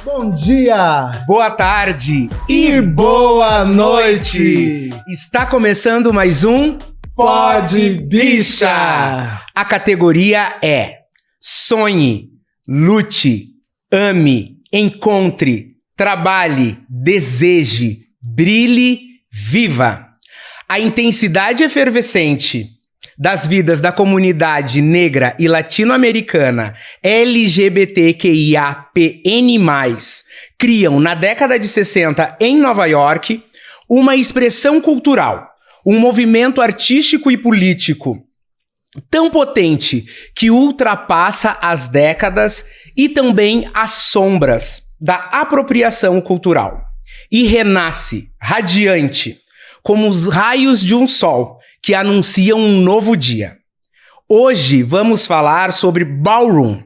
Bom dia! Boa tarde e boa noite! Está começando mais um Pode Bicha! A categoria é sonhe, lute, ame, encontre, trabalhe, deseje, brilhe, viva. A intensidade efervescente das vidas da comunidade negra e latino-americana LGBTQIAPN+, criam, na década de 60, em Nova York, uma expressão cultural, um movimento artístico e político tão potente que ultrapassa as décadas e também as sombras da apropriação cultural. E renasce, radiante, como os raios de um sol, que anunciam um novo dia. Hoje vamos falar sobre Ballroom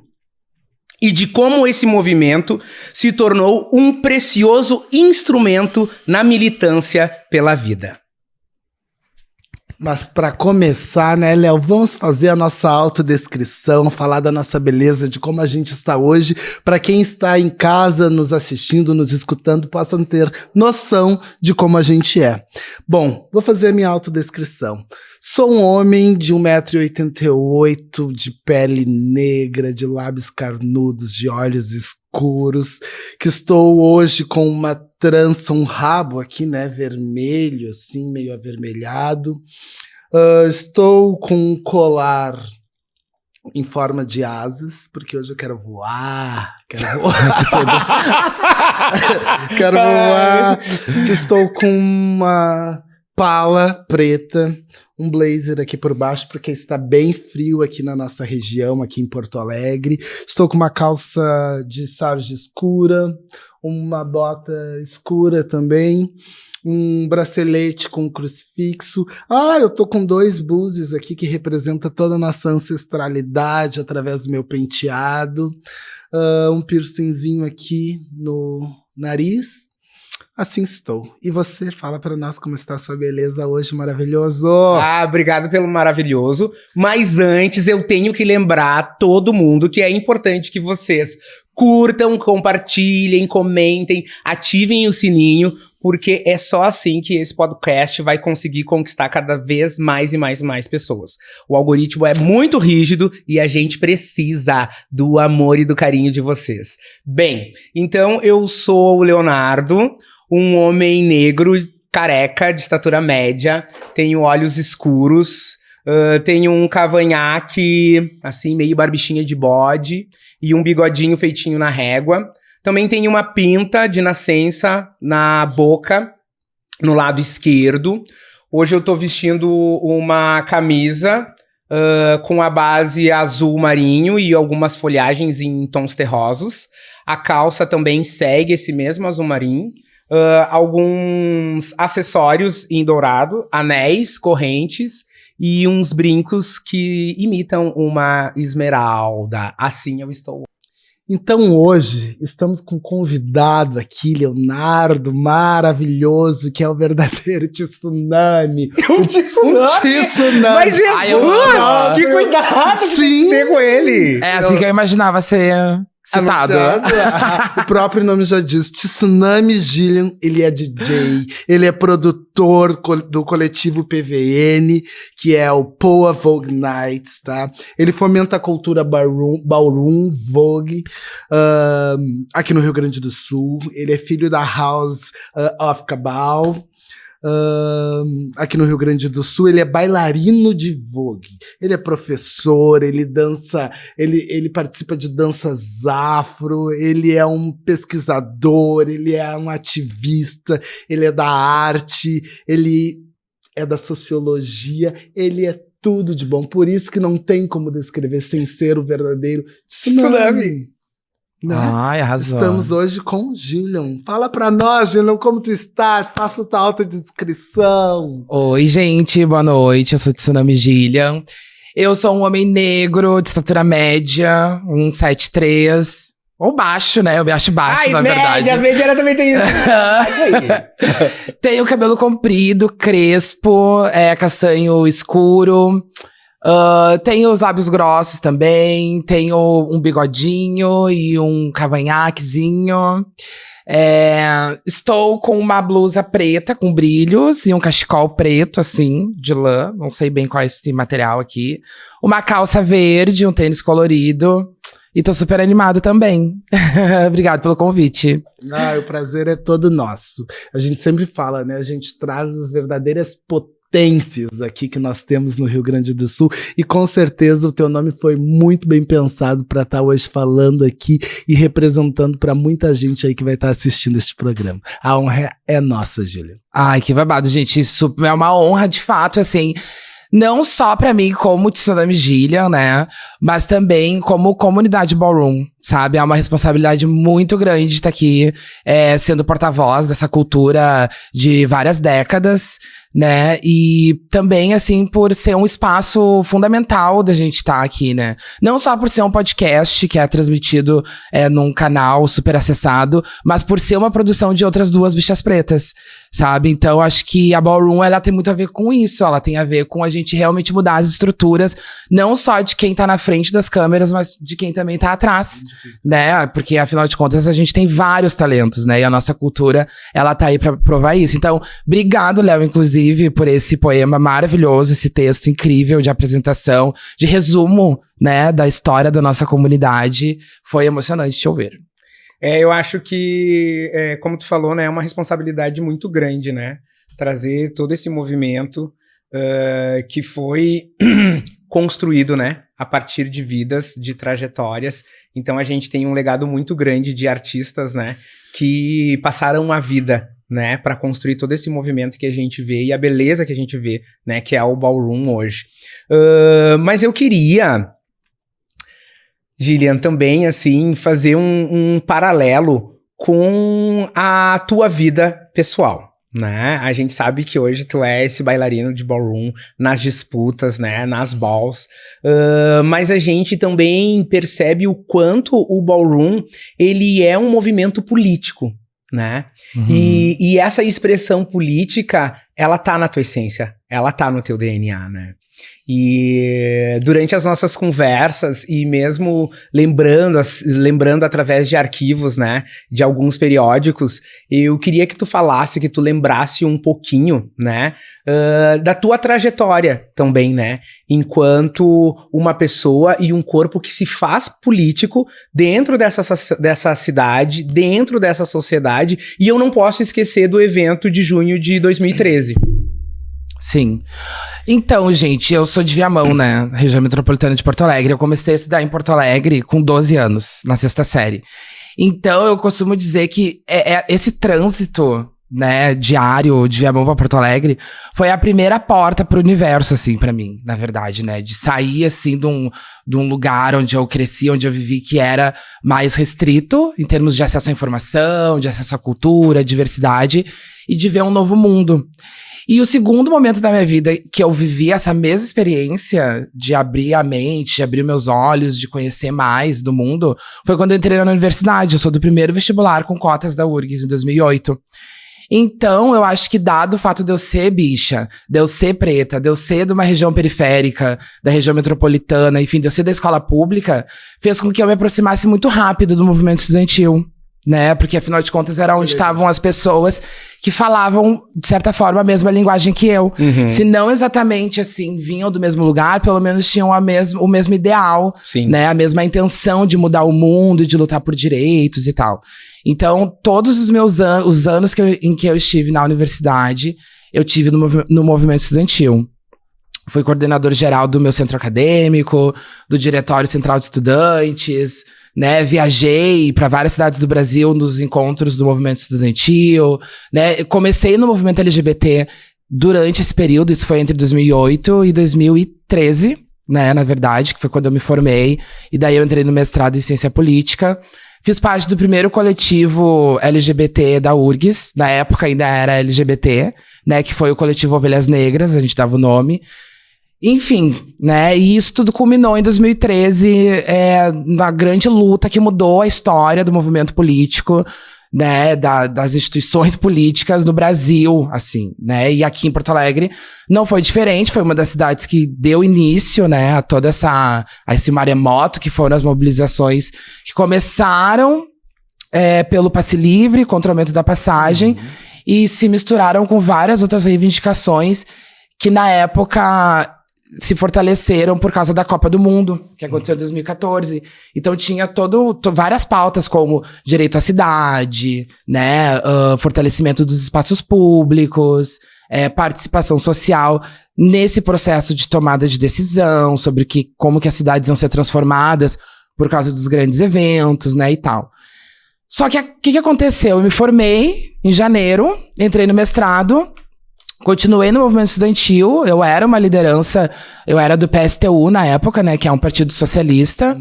e de como esse movimento se tornou um precioso instrumento na militância pela vida. Mas para começar, né, Léo, vamos fazer a nossa autodescrição, falar da nossa beleza, de como a gente está hoje, para quem está em casa nos assistindo, nos escutando, possam ter noção de como a gente é. Bom, vou fazer a minha autodescrição. Sou um homem de 1,88 m, de pele negra, de lábios carnudos, de olhos escuros, que estou hoje com uma trança, um rabo aqui, né, vermelho, assim, meio avermelhado. Estou com um colar em forma de asas, porque hoje eu quero voar. Quero voar. Estou com uma pala preta, um blazer aqui por baixo, porque está bem frio aqui na nossa região, aqui em Porto Alegre. Estou com uma calça de sarja escura, uma bota escura também, um bracelete com um crucifixo. Eu tô com 2 búzios aqui que representam toda a nossa ancestralidade através do meu penteado. Um piercingzinho aqui no nariz. Assim estou. E você, fala para nós como está a sua beleza hoje, maravilhoso. Obrigado pelo maravilhoso. Mas antes eu tenho que lembrar todo mundo que é importante que vocês curtam, compartilhem, comentem, ativem o sininho, porque é só assim que esse podcast vai conseguir conquistar cada vez mais e mais e mais pessoas. O algoritmo é muito rígido e a gente precisa do amor e do carinho de vocês. Bem, então eu sou o Leonardo, um homem negro, careca, de estatura média, tenho olhos escuros, tenho um cavanhaque, assim, meio barbichinha de bode, e um bigodinho feitinho na régua. Também tenho uma pinta de nascença na boca, no lado esquerdo. Hoje eu tô vestindo uma camisa com a base azul marinho e algumas folhagens em tons terrosos. A calça também segue esse mesmo azul marinho. Alguns acessórios em dourado, anéis, correntes e uns brincos que imitam uma esmeralda. Assim eu estou. Então hoje estamos com um convidado aqui, Leonardo, maravilhoso, que é o verdadeiro tsunami. Um tsunami? Mas Jesus, que cuidado que ter com ele. É assim que eu imaginava ser citado. O próprio nome já diz, Tsunami Gillian, ele é DJ, ele é produtor do coletivo PVN, que é o Poa Vogue Nights, tá? Ele fomenta a cultura ballroom Vogue, aqui no Rio Grande do Sul. Ele é filho da House of Cabal, aqui no Rio Grande do Sul. Ele é bailarino de Vogue, ele é professor, ele dança, ele participa de danças afro, ele é um pesquisador, ele é um ativista, ele é da arte, ele é da sociologia, ele é tudo de bom. Por isso que não tem como descrever sem ser o verdadeiro tsunami. Né? Ai, arrasou. Estamos hoje com Gillian. Fala pra nós, Gillian, como tu estás? Faça tua autodescrição. Oi, gente, boa noite. Eu sou Tsunami Gillian. Eu sou um homem negro, de estatura média, 1,73. Ou baixo, né? Eu me acho baixo, na verdade. As medianas também tem isso. Tenho cabelo comprido, crespo, castanho escuro. Tenho os lábios grossos também, tenho um bigodinho e um cavanhaquezinho. Estou com uma blusa preta com brilhos e um cachecol preto, assim, de lã. Não sei bem qual é esse material aqui. Uma calça verde, um tênis colorido. E tô super animado também. Obrigado pelo convite. O prazer é todo nosso. A gente sempre fala, né? A gente traz as verdadeiras potências aqui que nós temos no Rio Grande do Sul, e com certeza o teu nome foi muito bem pensado para estar hoje falando aqui e representando para muita gente aí que vai estar assistindo este programa. A honra é nossa, Júlia. Ai, que babado, gente. Isso é uma honra, de fato, assim. Não só pra mim como Tsunami Gillian, né? Mas também como comunidade ballroom, sabe? É uma responsabilidade muito grande estar aqui sendo porta-voz dessa cultura de várias décadas, né? E também, assim, por ser um espaço fundamental da gente estar aqui, né? Não só por ser um podcast que é transmitido num canal super acessado, mas por ser uma produção de outras duas bichas pretas, sabe? Então, acho que a Ballroom, ela tem muito a ver com isso. Ela tem a ver com a gente realmente mudar as estruturas, não só de quem tá na frente das câmeras, mas de quem também tá atrás, né? Porque, afinal de contas, a gente tem vários talentos, né? E a nossa cultura, ela tá aí pra provar isso. Então, obrigado, Léo, inclusive, por esse poema maravilhoso, esse texto incrível de apresentação, de resumo, né, da história da nossa comunidade. Foi emocionante te ouvir. Eu acho que, como tu falou, né, é uma responsabilidade muito grande, né? Trazer todo esse movimento que foi construído, né, a partir de vidas, de trajetórias. Então a gente tem um legado muito grande de artistas, né, que passaram a vida, né, para construir todo esse movimento que a gente vê e a beleza que a gente vê, né, que é o Ballroom hoje. Mas eu queria, Gillian, também, assim, fazer um paralelo com a tua vida pessoal, né? A gente sabe que hoje tu é esse bailarino de ballroom nas disputas, né, nas balls, mas a gente também percebe o quanto o ballroom, ele é um movimento político, né? Uhum. E essa expressão política, ela tá na tua essência, ela tá no teu DNA, né? E durante as nossas conversas, e mesmo lembrando através de arquivos, né, de alguns periódicos, eu queria que tu falasse, que tu lembrasse um pouquinho, né, da tua trajetória também, né, enquanto uma pessoa e um corpo que se faz político dentro dessa cidade, dentro dessa sociedade, e eu não posso esquecer do evento de junho de 2013. Sim. Então, gente, eu sou de Viamão, né? Região metropolitana de Porto Alegre. Eu comecei a estudar em Porto Alegre com 12 anos, na 6ª série. Então, eu costumo dizer que esse trânsito, né, diário de Viamão pra Porto Alegre foi a primeira porta pro universo, assim, pra mim, na verdade, né? De sair, assim, de um lugar onde eu cresci, onde eu vivi, que era mais restrito, em termos de acesso à informação, de acesso à cultura, diversidade, e de ver um novo mundo. E o segundo momento da minha vida que eu vivi essa mesma experiência de abrir a mente, de abrir meus olhos, de conhecer mais do mundo, foi quando eu entrei na universidade. Eu sou do primeiro vestibular com cotas da URGS em 2008. Então, eu acho que dado o fato de eu ser bicha, de eu ser preta, de eu ser de uma região periférica, da região metropolitana, enfim, de eu ser da escola pública, fez com que eu me aproximasse muito rápido do movimento estudantil, né? Porque, afinal de contas, era onde estavam as pessoas que falavam, de certa forma, a mesma linguagem que eu. Uhum. Se não exatamente, assim, vinham do mesmo lugar, pelo menos tinham o mesmo ideal, sim, né? A mesma intenção de mudar o mundo, de lutar por direitos e tal. Então, todos os meus os anos em que eu estive na universidade, eu tive no movimento estudantil. Fui coordenador geral do meu centro acadêmico, do Diretório Central de Estudantes, né, viajei para várias cidades do Brasil nos encontros do movimento estudantil, né, comecei no movimento LGBT durante esse período, isso foi entre 2008 e 2013, né, na verdade, que foi quando eu me formei, e daí eu entrei no mestrado em ciência política, fiz parte do primeiro coletivo LGBT da URGS, na época ainda era LGBT, né, que foi o coletivo Ovelhas Negras, a gente dava o nome. Enfim, né, e isso tudo culminou em 2013, na grande luta que mudou a história do movimento político, né, das instituições políticas no Brasil, assim, né, e aqui em Porto Alegre não foi diferente, foi uma das cidades que deu início, né, a toda a esse maremoto, que foram as mobilizações que começaram pelo passe livre, contra o aumento da passagem, e se misturaram com várias outras reivindicações que na época se fortaleceram por causa da Copa do Mundo, que aconteceu em 2014. Então tinha várias pautas, como direito à cidade, né, fortalecimento dos espaços públicos, participação social nesse processo de tomada de decisão, sobre como que as cidades vão ser transformadas por causa dos grandes eventos, né, e tal. Só que o que aconteceu? Eu me formei em janeiro, entrei no mestrado, continuei no movimento estudantil, eu era uma liderança, eu era do PSTU na época, né, que é um partido socialista,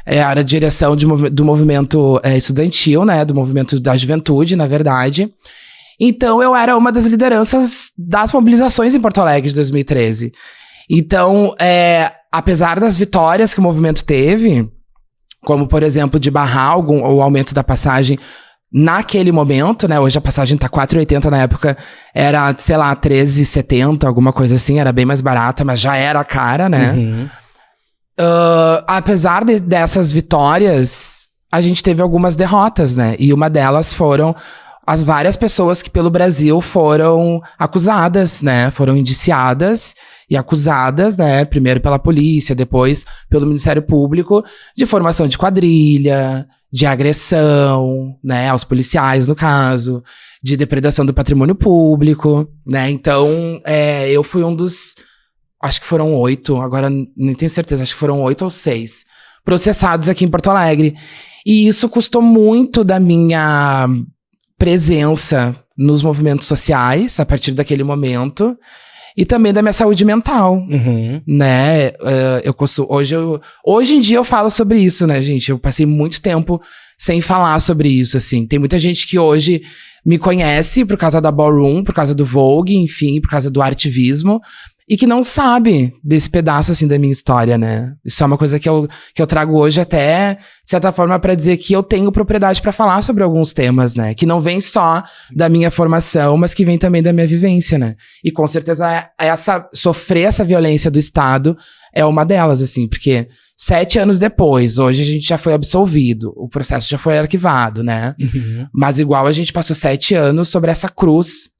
era a direção do movimento estudantil, né, do movimento da juventude, na verdade. Então, eu era uma das lideranças das mobilizações em Porto Alegre de 2013. Então, apesar das vitórias que o movimento teve, como, por exemplo, de barrar o aumento da passagem naquele momento, né? Hoje a passagem tá R$4,80, na época era, sei lá, R$13,70, alguma coisa assim, era bem mais barata, mas já era cara, né? Apesar dessas vitórias, a gente teve algumas derrotas, né? E uma delas foram as várias pessoas que pelo Brasil foram acusadas, né? Foram indiciadas e acusadas, né? Primeiro pela polícia, depois pelo Ministério Público, de formação de quadrilha, de agressão, né, aos policiais, no caso, de depredação do patrimônio público, né, então, eu fui um dos, acho que foram 8, agora nem tenho certeza, acho que foram 8 ou 6, processados aqui em Porto Alegre, e isso custou muito da minha presença nos movimentos sociais, a partir daquele momento, e também da minha saúde mental, né? Hoje em dia eu falo sobre isso, né, gente? Eu passei muito tempo sem falar sobre isso, assim. Tem muita gente que hoje me conhece por causa da Ballroom, por causa do Vogue, enfim, por causa do artivismo, e que não sabe desse pedaço, assim, da minha história, né? Isso é uma coisa que eu trago hoje até, de certa forma, pra dizer que eu tenho propriedade pra falar sobre alguns temas, né? Que não vem só da minha formação, mas que vem também da minha vivência, né? E com certeza sofrer essa violência do Estado é uma delas, assim, porque 7 anos depois, hoje a gente já foi absolvido, o processo já foi arquivado, né? Mas igual a gente passou 7 anos sobre essa cruz,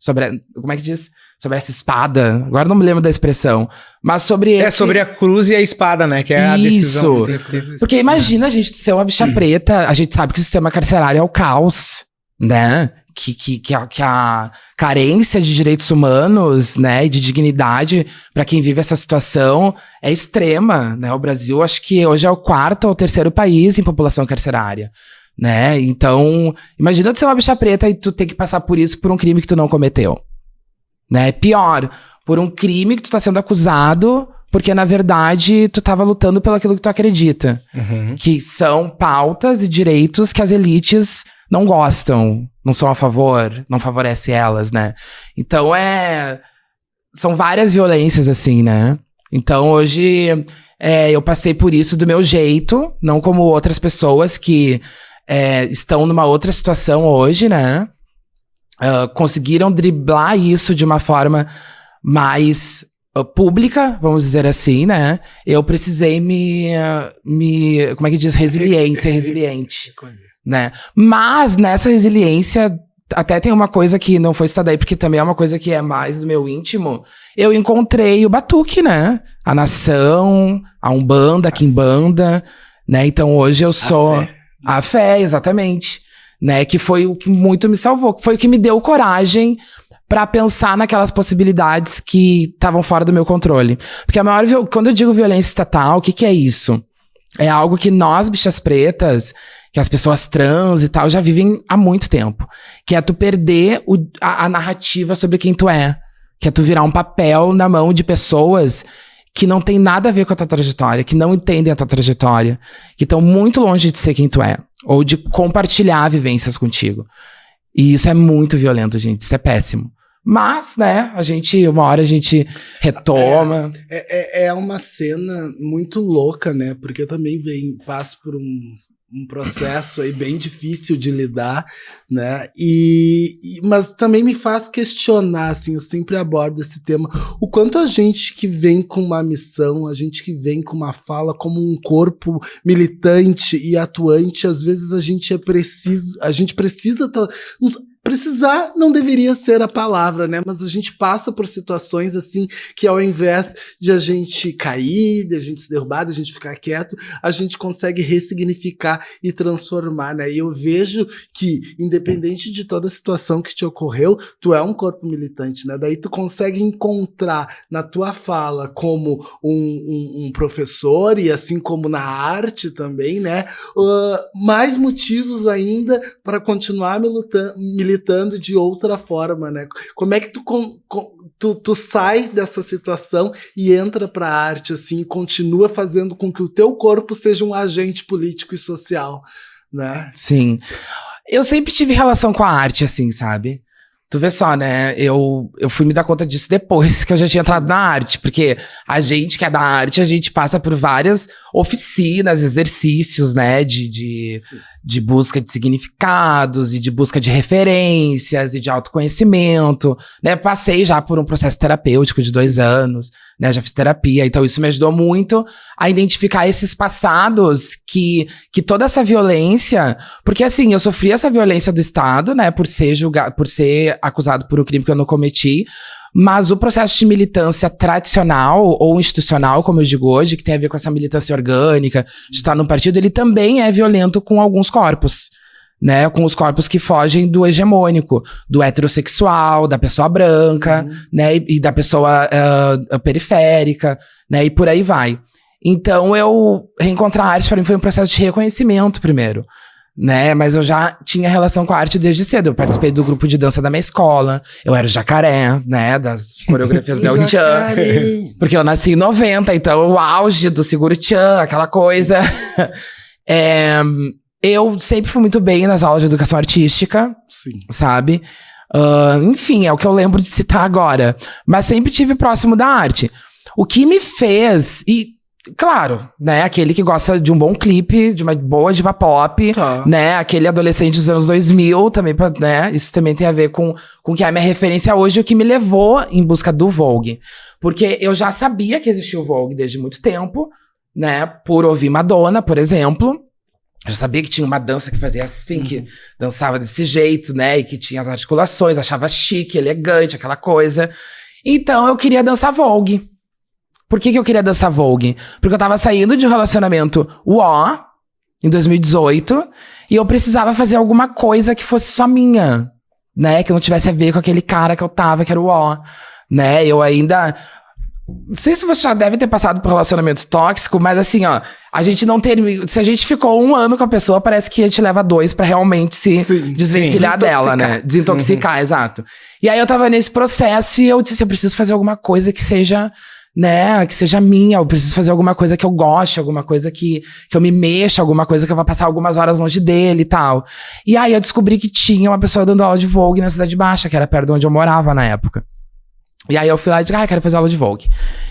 como é que diz? Sobre essa espada, agora não me lembro da expressão, mas sobre esse... sobre a cruz e a espada, né, que é a decisão. Isso, porque imagina a gente ser uma bicha preta, a gente sabe que o sistema carcerário é o caos, né, que a carência de direitos humanos, né, e de dignidade para quem vive essa situação é extrema, né, o Brasil acho que hoje é o 4º ou 3º país em população carcerária, né, então imagina tu ser uma bicha preta e tu ter que passar por isso por um crime que tu não cometeu. Né? Pior, por um crime que tu tá sendo acusado, porque na verdade tu tava lutando pelo aquilo que tu acredita. Que são pautas e direitos que as elites não gostam, não são a favor, não favorece elas, né? Então são várias violências assim, né? Então hoje eu passei por isso do meu jeito, não como outras pessoas que estão numa outra situação hoje, né? Conseguiram driblar isso de uma forma mais pública, vamos dizer assim, né? Eu precisei como é que diz? Resiliente, né? Mas nessa resiliência, até tem uma coisa que não foi citada aí, porque também é uma coisa que é mais do meu íntimo. Eu encontrei o Batuque, né? A Nação, a Umbanda, a Quimbanda, né? Então hoje eu sou... A fé, exatamente. Né, que foi o que muito me salvou, que foi o que me deu coragem pra pensar naquelas possibilidades que estavam fora do meu controle. Porque quando eu digo violência estatal, o que é isso? É algo que nós, bichas pretas, que as pessoas trans e tal, já vivem há muito tempo. Que é tu perder a narrativa sobre quem tu é. Que é tu virar um papel na mão de pessoas que não tem nada a ver com a tua trajetória, que não entendem a tua trajetória, que estão muito longe de ser quem tu é, ou de compartilhar vivências contigo. E isso é muito violento, gente, isso é péssimo. Mas, né, uma hora a gente retoma. É uma cena muito louca, né, porque eu também passo por um processo aí bem difícil de lidar, né? Mas também me faz questionar, assim, eu sempre abordo esse tema, o quanto a gente que vem com uma missão, a gente que vem com uma fala como um corpo militante e atuante, às vezes a gente precisa precisar não deveria ser a palavra, né? Mas a gente passa por situações assim que ao invés de a gente cair, de a gente se derrubar, de a gente ficar quieto, a gente consegue ressignificar e transformar, né? E eu vejo que, independente de toda a situação que te ocorreu, tu é um corpo militante, né? Daí tu consegue encontrar na tua fala como um professor e assim como na arte também, né? Mais motivos ainda para continuar militando de outra forma, né? Como é que tu sai dessa situação e entra pra arte, assim, e continua fazendo com que o teu corpo seja um agente político e social, né? Sim. Eu sempre tive relação com a arte, assim, sabe? Tu vê só, né? Eu fui me dar conta disso depois que eu já tinha entrado na arte. Porque a gente que é da arte, a gente passa por várias oficinas, exercícios, né? De busca de significados e de busca de referências e de autoconhecimento, né? Passei já por um processo terapêutico de 2 anos, né? Já fiz terapia, então isso me ajudou muito a identificar esses passados que toda essa violência... Porque assim, eu sofri essa violência do Estado, né? Por ser acusado por um crime que eu não cometi, mas o processo de militância tradicional ou institucional, como eu digo hoje, que tem a ver com essa militância orgânica, de estar num partido, ele também é violento com alguns corpos, né? Com os corpos que fogem do hegemônico, do heterossexual, da pessoa branca, né? E da pessoa periférica, né? E por aí vai. Então, eu reencontrar a arte para mim foi um processo de reconhecimento primeiro, né? Mas eu já tinha relação com a arte desde cedo. Eu participei do grupo de dança da minha escola. Eu era o jacaré, né? Das coreografias do El Chan. Porque eu nasci em 90, então o auge do Seguro Chan, aquela coisa. Eu sempre fui muito bem nas aulas de educação artística, Sim. sabe? Enfim, é o que eu lembro de citar agora. Mas sempre tive próximo da arte. O que me fez... Claro, né, aquele que gosta de um bom clipe, de uma boa diva pop, né, aquele adolescente dos anos 2000, também, né, isso também tem a ver com que é a minha referência hoje, o que me levou em busca do Vogue. Porque eu já sabia que existia o Vogue desde muito tempo, né, por ouvir Madonna, por exemplo. Eu já sabia que tinha uma dança que fazia assim, que dançava desse jeito, né, e que tinha as articulações, achava chique, elegante, aquela coisa. Então eu queria dançar Vogue. Por que eu queria dançar Vogue? Porque eu tava saindo de um relacionamento em 2018, e eu precisava fazer alguma coisa que fosse só minha, né? Que não tivesse a ver com aquele cara que eu tava, que era o né? Eu ainda... Não sei se você já deve ter passado por relacionamento tóxico, mas assim, ó, a gente não termina... Se a gente ficou 1 ano com a pessoa, parece que a gente leva 2 pra realmente se desvencilhar dela, né? Desintoxicar, exato. E aí eu tava nesse processo e eu disse assim, eu preciso fazer alguma coisa que seja... né, que seja minha, eu preciso fazer alguma coisa que eu goste, alguma coisa que eu me mexa, alguma coisa que eu vou passar algumas horas longe dele e tal. E aí eu descobri que tinha uma pessoa dando aula de Vogue na Cidade Baixa, que era perto de onde eu morava na época. E aí eu fui lá e disse, quero fazer aula de Vogue.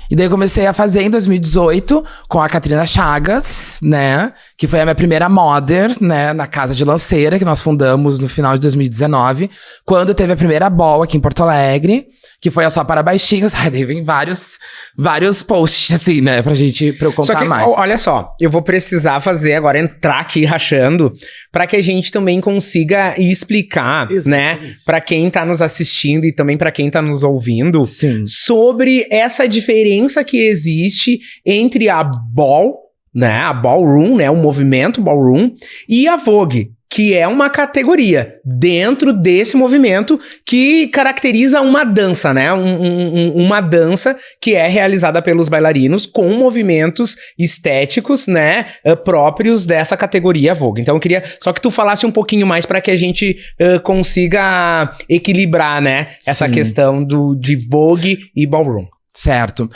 E daí eu comecei a fazer em 2018 com a Catrina Chagas, né? Que foi a minha primeira modder, né? Na Casa de Lanceira, que nós fundamos no final de 2019. Quando teve a primeira ball aqui em Porto Alegre, que foi a Só para Baixinhos. Aí daí vem vários posts, assim, né? Pra eu contar só que, mais. Olha só, eu vou precisar fazer agora, entrar aqui rachando, pra que a gente também consiga explicar, né? Pra quem tá nos assistindo e também pra quem tá nos ouvindo, Sim. sobre essa diferença que existe entre a ball, né, a ballroom, né, o movimento ballroom, e a Vogue, que é uma categoria dentro desse movimento que caracteriza uma dança, né? Uma dança que é realizada pelos bailarinos com movimentos estéticos, né? Próprios dessa categoria Vogue. Então eu queria só que tu falasse um pouquinho mais para que a gente consiga equilibrar, né? Essa questão de Vogue e Ballroom. Certo.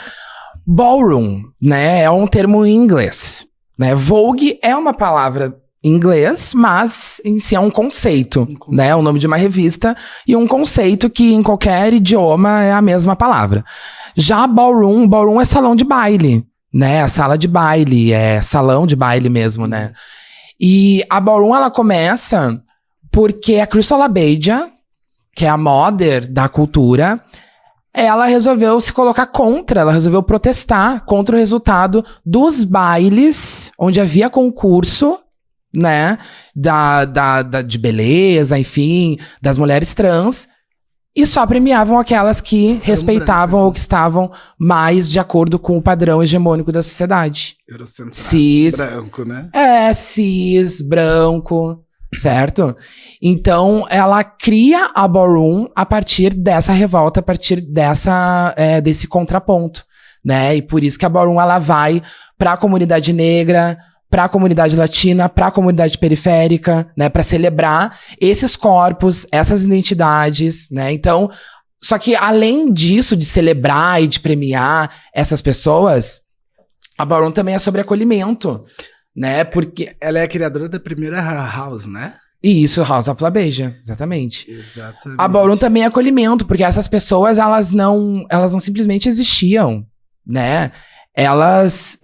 Ballroom, né? É um termo em inglês, né? Vogue é uma palavra em inglês, mas em si é um conceito, né? O nome de uma revista e um conceito que em qualquer idioma é a mesma palavra. Já ballroom é salão de baile, né? A sala de baile, é salão de baile mesmo, né? E a Ballroom, ela começa porque a Crystal LaBeija, que é a mother da cultura, ela resolveu se colocar contra, ela resolveu protestar contra o resultado dos bailes, onde havia concurso, né, de beleza, enfim, das mulheres trans, e só premiavam aquelas que respeitavam ou que estavam mais de acordo com o padrão hegemônico da sociedade. Eurocentrado, Cis, branco, né? cis, branco, certo? Então, ela cria a Ballroom a partir dessa revolta, a partir desse contraponto, né? E por isso que a Ballroom, ela vai para a comunidade negra, para a comunidade latina, para a comunidade periférica, né? Para celebrar esses corpos, essas identidades, né? Então, só que além disso, de celebrar e de premiar essas pessoas, a Ballroom também é sobre acolhimento, né? Porque ela é a criadora da primeira house, né? E isso, House of LaBeija, exatamente. Exatamente. A Ballroom também é acolhimento, porque essas pessoas, elas não simplesmente existiam, né? Elas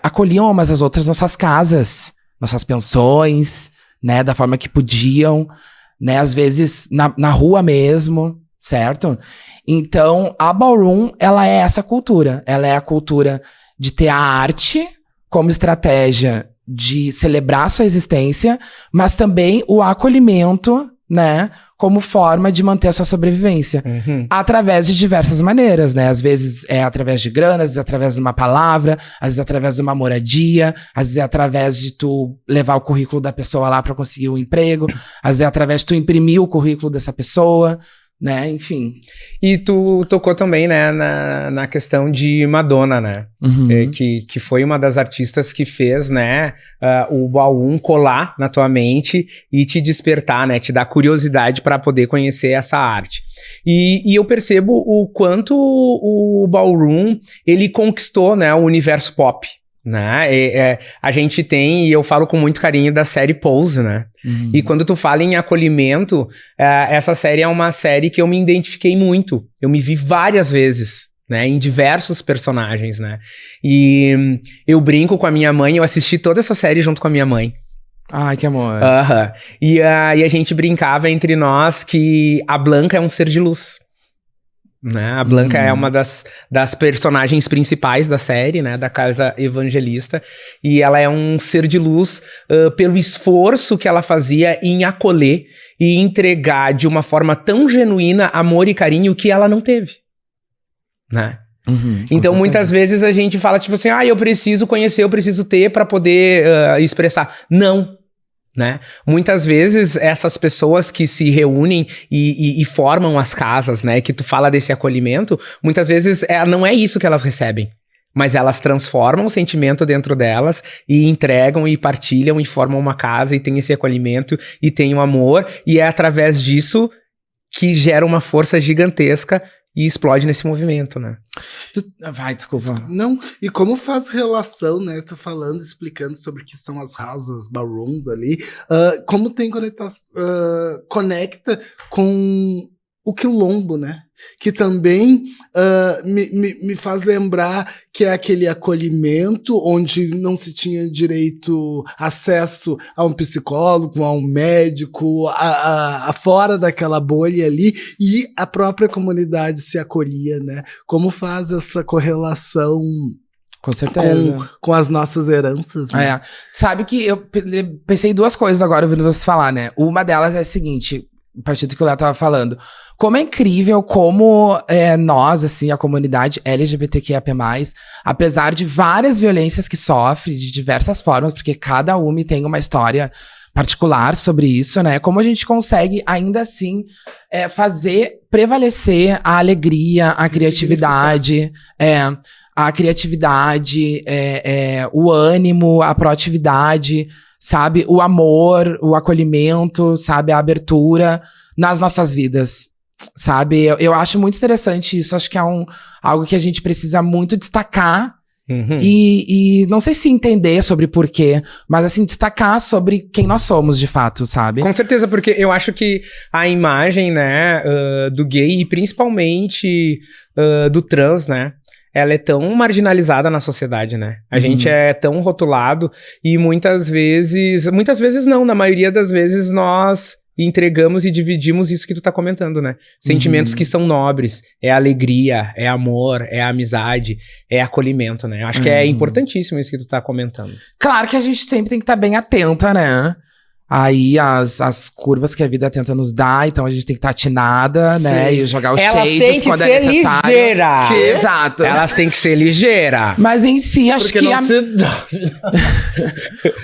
acolhiam umas às outras nas suas casas, nas suas pensões, né? Da forma que podiam, né? Às vezes na rua mesmo, certo? Então, a Ballroom, ela é essa cultura. Ela é a cultura de ter a arte como estratégia de celebrar a sua existência, mas também o acolhimento, né, como forma de manter a sua sobrevivência. Através de diversas maneiras, né? Às vezes é através de grana, às vezes é através de uma palavra, às vezes é através de uma moradia, às vezes é através de tu levar o currículo da pessoa lá para conseguir um emprego, às vezes é através de tu imprimir o currículo dessa pessoa, né? Enfim. E tu tocou também, né, na questão de Madonna, né? Que foi uma das artistas que fez, né, o Ballroom colar na tua mente e te despertar, né? Te dar curiosidade para poder conhecer essa arte. E eu percebo o quanto o Ballroom, ele conquistou, né, o universo pop. Né? A gente tem, e eu falo com muito carinho, da série Pose, né? E quando tu fala em acolhimento, essa série é uma série que eu me identifiquei muito. Eu me vi várias vezes, né? Em diversos personagens, né? E eu brinco com a minha mãe, eu assisti toda essa série junto com a minha mãe. Ai, que amor. E a gente brincava entre nós que a Blanca é um ser de luz. Né? A Blanca é uma das personagens principais da série, né? Da Casa Evangelista, e ela é um ser de luz pelo esforço que ela fazia em acolher e entregar de uma forma tão genuína amor e carinho que ela não teve, né? Então muitas vezes a gente fala tipo assim, eu preciso conhecer, eu preciso ter para poder expressar. Não. Né? Muitas vezes essas pessoas que se reúnem e formam as casas, né, que tu fala desse acolhimento, muitas vezes não é isso que elas recebem, mas elas transformam o sentimento dentro delas e entregam e partilham e formam uma casa e tem esse acolhimento e tem o amor, e é através disso que gera uma força gigantesca e explode nesse movimento, né? Vai, desculpa. Não, e como faz relação, né? Tu falando, explicando sobre o que são as houses, as ballrooms ali, como tem conecta com o quilombo, né? Que também me faz lembrar que é aquele acolhimento onde não se tinha acesso a um psicólogo, a um médico, a fora daquela bolha ali, e a própria comunidade se acolhia, né? Como faz essa correlação com certeza com as nossas heranças, né? Sabe que eu pensei em duas coisas agora ouvindo você falar, né? Uma delas é a seguinte, a partir do que o Léo tava falando. Como é incrível como nós, assim, a comunidade LGBTQIA+, apesar de várias violências que sofre, de diversas formas, porque cada uma tem uma história particular sobre isso, né? Como a gente consegue, ainda assim, fazer prevalecer a alegria, a criatividade, o ânimo, a proatividade, sabe? O amor, o acolhimento, sabe? A abertura nas nossas vidas, sabe? Eu acho muito interessante isso. Acho que é algo que a gente precisa muito destacar. E não sei se entender sobre porquê, mas assim, destacar sobre quem nós somos, de fato, sabe? Com certeza, porque eu acho que a imagem, né, do gay e principalmente do trans, né, ela é tão marginalizada na sociedade, né? A gente é tão rotulado e muitas vezes não, na maioria das vezes nós entregamos e dividimos isso que tu tá comentando, né? Sentimentos que são nobres, é alegria, é amor, é amizade, é acolhimento, né? Eu acho que é importantíssimo isso que tu tá comentando. Claro que a gente sempre tem que estar bem atenta, né? Aí as curvas que a vida tenta nos dar, então a gente tem que estar atinada, né? E jogar os Elas têm shades que quando ser é necessário. ligeira. Exato. Elas têm que ser ligeira. Mas em si, acho Porque que não se dá.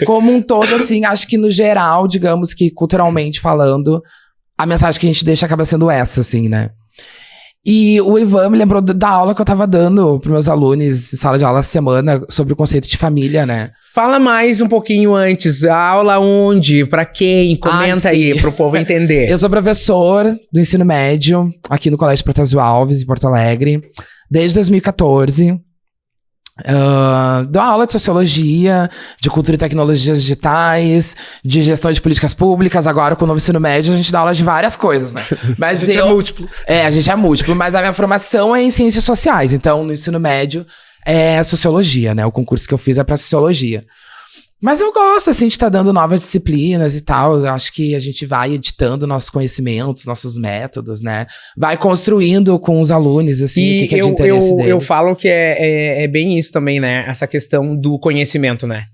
como um todo, assim, acho que no geral, digamos que culturalmente falando, a mensagem que a gente deixa acaba sendo essa, assim, né? E o Ivan me lembrou da aula que eu tava dando pros meus alunos em sala de aula essa semana sobre o conceito de família, né? Fala mais um pouquinho antes. A aula onde? Pra quem? Comenta aí, sim. pro povo entender. Eu sou professor do ensino médio aqui no Colégio Protásio Alves, em Porto Alegre, desde 2014. Dou aula de sociologia, de cultura e tecnologias digitais, de gestão de políticas públicas. Agora, com o novo ensino médio, a gente dá aula de várias coisas, né? Mas A gente é múltiplo. a gente é múltiplo, mas a minha formação é em ciências sociais. Então, no ensino médio, é sociologia, né? O concurso que eu fiz é pra sociologia. Mas eu gosto, assim, de estar dando novas disciplinas e tal. Eu acho que a gente vai editando nossos conhecimentos, nossos métodos, né? Vai construindo com os alunos, assim, o que é de interesse deles. Eu falo que é bem isso também, né? Essa questão do conhecimento, né?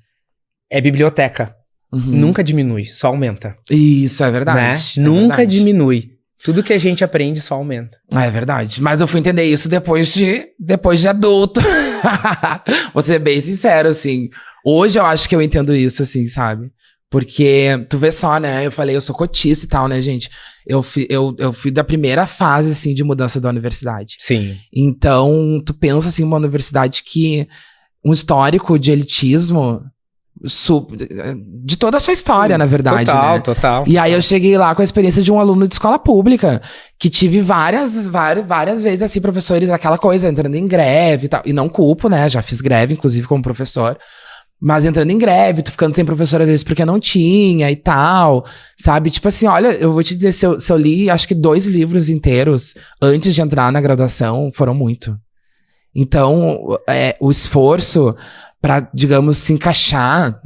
É biblioteca. Nunca diminui, só aumenta. Isso, é verdade. Né? É Nunca verdade. diminui. Tudo que a gente aprende só aumenta. É verdade. Mas eu fui entender isso depois de adulto. Vou ser bem sincero, assim. Hoje eu acho que eu entendo isso, assim, sabe? Porque, tu vê só, né? Eu falei, eu sou cotista e tal, né, gente? Eu fui da primeira fase, assim, de mudança da universidade. Sim. Então, tu pensa, assim, uma universidade que... Um histórico de elitismo... de toda a sua história, na verdade, Total, né? total. E aí eu cheguei lá com a experiência de um aluno de escola pública, que tive várias vezes, assim, professores, aquela coisa, entrando em greve e tal. E não culpo, né? Já fiz greve, inclusive, como professor. Mas entrando em greve, tu ficando sem professor às vezes porque não tinha e tal, sabe? Tipo assim, olha, eu vou te dizer, se eu li, acho que 2 livros inteiros antes de entrar na graduação, foram muito. Então, o esforço pra, digamos, se encaixar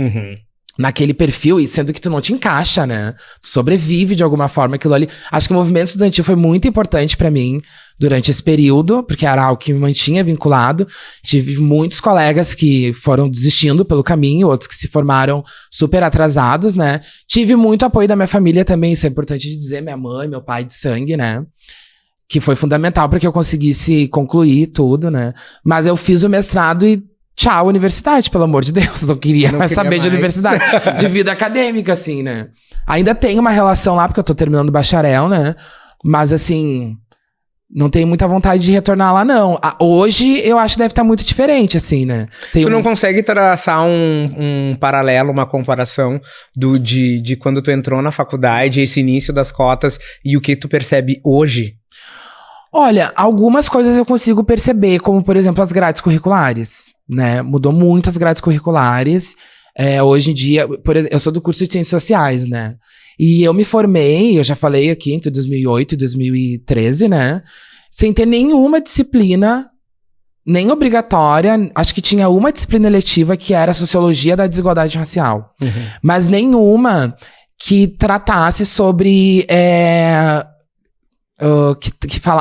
naquele perfil, e sendo que tu não te encaixa, né? Tu sobrevive de alguma forma aquilo ali. Acho que o movimento estudantil foi muito importante pra mim durante esse período, porque era algo que me mantinha vinculado. Tive muitos colegas que foram desistindo pelo caminho, outros que se formaram super atrasados, né? Tive muito apoio da minha família também, isso é importante de dizer, minha mãe, meu pai de sangue, né? Que foi fundamental para que eu conseguisse concluir tudo, né? Mas eu fiz o mestrado e tchau, universidade, pelo amor de Deus. Não queria mais saber de universidade, de vida acadêmica, assim, né? Ainda tem uma relação lá, porque eu tô terminando o bacharel, né? Mas, assim, não tenho muita vontade de retornar lá, não. Hoje, eu acho que deve estar muito diferente, assim, né? Tu não consegue traçar um paralelo, uma comparação de quando tu entrou na faculdade, esse início das cotas, e o que tu percebe hoje? Olha, algumas coisas eu consigo perceber, como, por exemplo, as grades curriculares, né? Mudou muito as grades curriculares. Hoje em dia, por exemplo, eu sou do curso de Ciências Sociais, né? E eu me formei, eu já falei aqui, entre 2008 e 2013, né? Sem ter nenhuma disciplina, nem obrigatória. Acho que tinha uma disciplina eletiva que era a Sociologia da Desigualdade Racial. Mas nenhuma que tratasse sobre...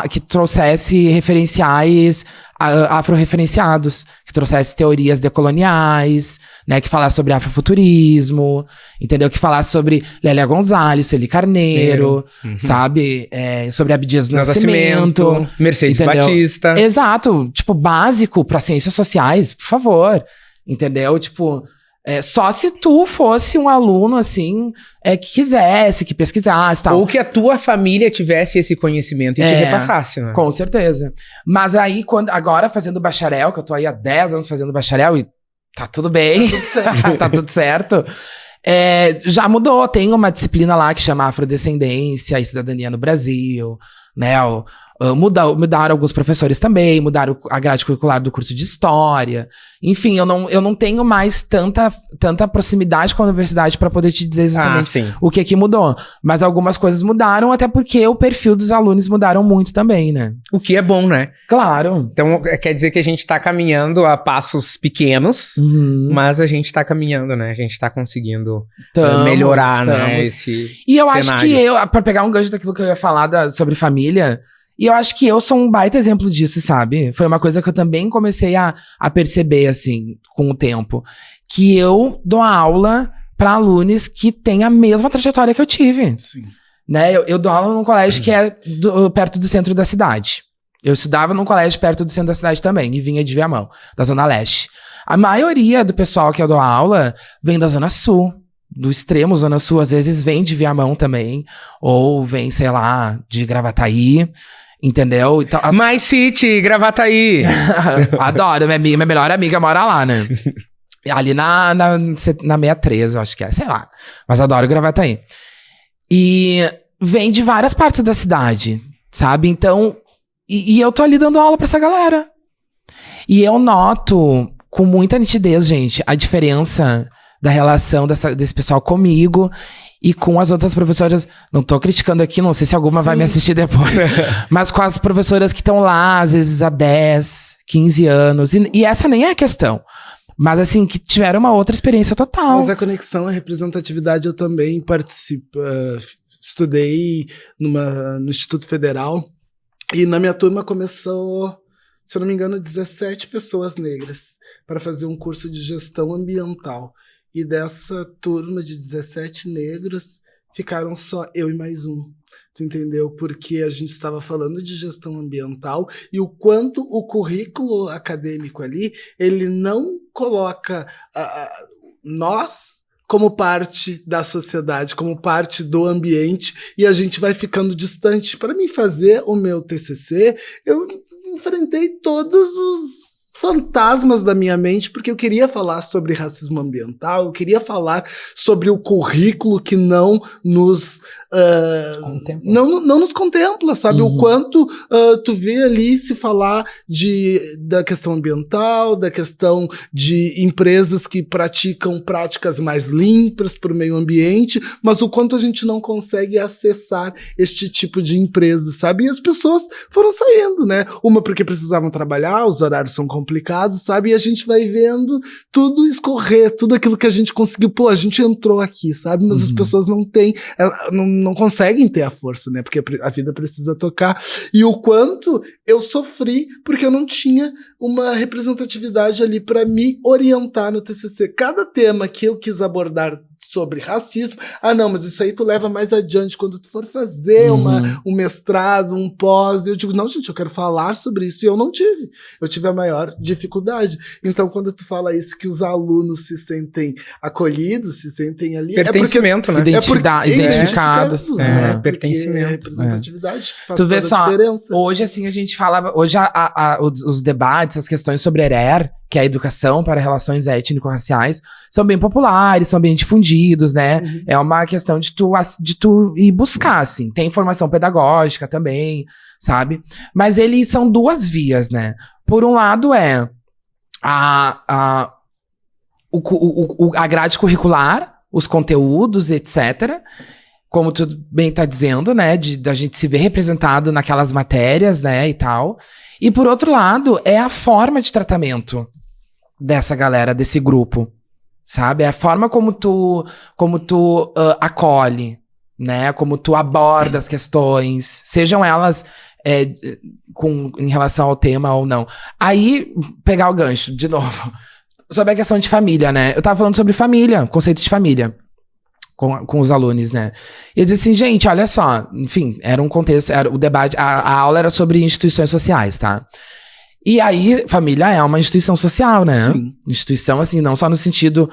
que trouxesse referenciais afro-referenciados, que trouxesse teorias decoloniais, né, que falasse sobre afrofuturismo, entendeu? Que falasse sobre Lélia Gonzalez, Sueli Carneiro, sabe? Sobre Abdias do Nascimento, Mercedes entendeu? Batista. Exato, tipo, básico para ciências sociais, por favor, entendeu? Tipo... só se tu fosse um aluno, assim, que quisesse, que pesquisasse e tal. Ou que a tua família tivesse esse conhecimento e te repassasse, né? Com certeza. Mas aí, agora fazendo bacharel, que eu tô aí há 10 anos fazendo bacharel e tá tudo bem, tá tudo certo. Já mudou, tem uma disciplina lá que chama Afrodescendência e Cidadania no Brasil, né? Mudaram alguns professores também, mudaram a grade curricular do curso de História. Enfim, eu não tenho mais tanta proximidade com a universidade para poder te dizer exatamente o que mudou. Mas algumas coisas mudaram, até porque o perfil dos alunos mudaram muito também, né? O que é bom, né? Claro. Então, quer dizer que a gente tá caminhando a passos pequenos, mas a gente tá caminhando, né? A gente tá conseguindo melhorar, né? Esse e eu cenário. acho que pra pegar um gancho daquilo que eu ia falar sobre família, e eu acho que eu sou um baita exemplo disso, sabe? Foi uma coisa que eu também comecei a perceber, assim, com o tempo. Que eu dou aula pra alunos que têm a mesma trajetória que eu tive. Sim. Né? Eu dou aula num colégio que é perto do centro da cidade. Eu estudava num colégio perto do centro da cidade também, e vinha de Viamão, da Zona Leste. A maioria do pessoal que eu dou aula vem da Zona Sul, do extremo Zona Sul. Às vezes vem de Viamão também, ou vem, sei lá, de Gravataí. Entendeu? Então, My City, Gravataí. Adoro, minha melhor amiga mora lá, né? Ali na 63, eu acho que é, sei lá. Mas adoro Gravataí. E vem de várias partes da cidade, sabe? Então, e eu tô ali dando aula pra essa galera. E eu noto com muita nitidez, gente, a diferença da relação desse pessoal comigo e com as outras professoras. Não tô criticando aqui, não sei se alguma vai me assistir depois. Mas com as professoras que estão lá, às vezes há 10, 15 anos. E essa nem é a questão. Mas assim, que tiveram uma outra experiência total. Mas a conexão, a representatividade, eu também participo. Estudei no Instituto Federal. E na minha turma começou, se eu não me engano, 17 pessoas negras para fazer um curso de gestão ambiental. E dessa turma de 17 negros, ficaram só eu e mais um. Tu entendeu? Porque a gente estava falando de gestão ambiental e o quanto o currículo acadêmico ali, ele não coloca nós como parte da sociedade, como parte do ambiente, e a gente vai ficando distante. Para mim fazer o meu TCC, eu enfrentei todos os fantasmas da minha mente, porque eu queria falar sobre racismo ambiental, eu queria falar sobre o currículo que não nos não nos contempla, sabe? O quanto tu vê ali se falar da questão ambiental, da questão de empresas que praticam práticas mais limpas para o meio ambiente, mas o quanto a gente não consegue acessar este tipo de empresa, sabe? E as pessoas foram saindo, né? Uma porque precisavam trabalhar, os horários são complicados, sabe? E a gente vai vendo tudo escorrer, tudo aquilo que a gente conseguiu. Pô, a gente entrou aqui, sabe? Mas as pessoas não têm, não conseguem ter a força, né? Porque a vida precisa tocar. E o quanto eu sofri porque eu não tinha uma representatividade ali para me orientar no TCC. Cada tema que eu quis abordar sobre racismo, não, mas isso aí tu leva mais adiante quando tu for fazer um mestrado, um pós. Eu digo, não, gente, eu quero falar sobre isso, e eu não tive. Eu tive a maior dificuldade. Então, quando tu fala isso, que os alunos se sentem acolhidos, se sentem ali... Pertencimento, né? Identificados. Né? Pertencimento. Representatividade que faz tu vê toda só, a diferença. Hoje, assim, a gente fala... Hoje, os debates, as questões sobre ERER, que é a educação para relações étnico-raciais, são bem populares, são bem difundidos, né? É uma questão de tu ir buscar, assim. Tem formação pedagógica também, sabe? Mas eles são duas vias, né? Por um lado a grade curricular, os conteúdos, etc., como tu bem tá dizendo, né? Da gente se ver representado naquelas matérias, né? E tal. E por outro lado, é a forma de tratamento dessa galera, desse grupo, sabe? É a forma como tu acolhe, né? Como tu aborda as questões, sejam elas em relação ao tema ou não. Aí, pegar o gancho, de novo, sobre a questão de família, né? Eu tava falando sobre família, conceito de família, com os alunos, né? E eu disse assim, gente, olha só, enfim, era um contexto, era o debate, a aula era sobre instituições sociais, tá? E aí, família é uma instituição social, né? Sim. Instituição, assim, não só no sentido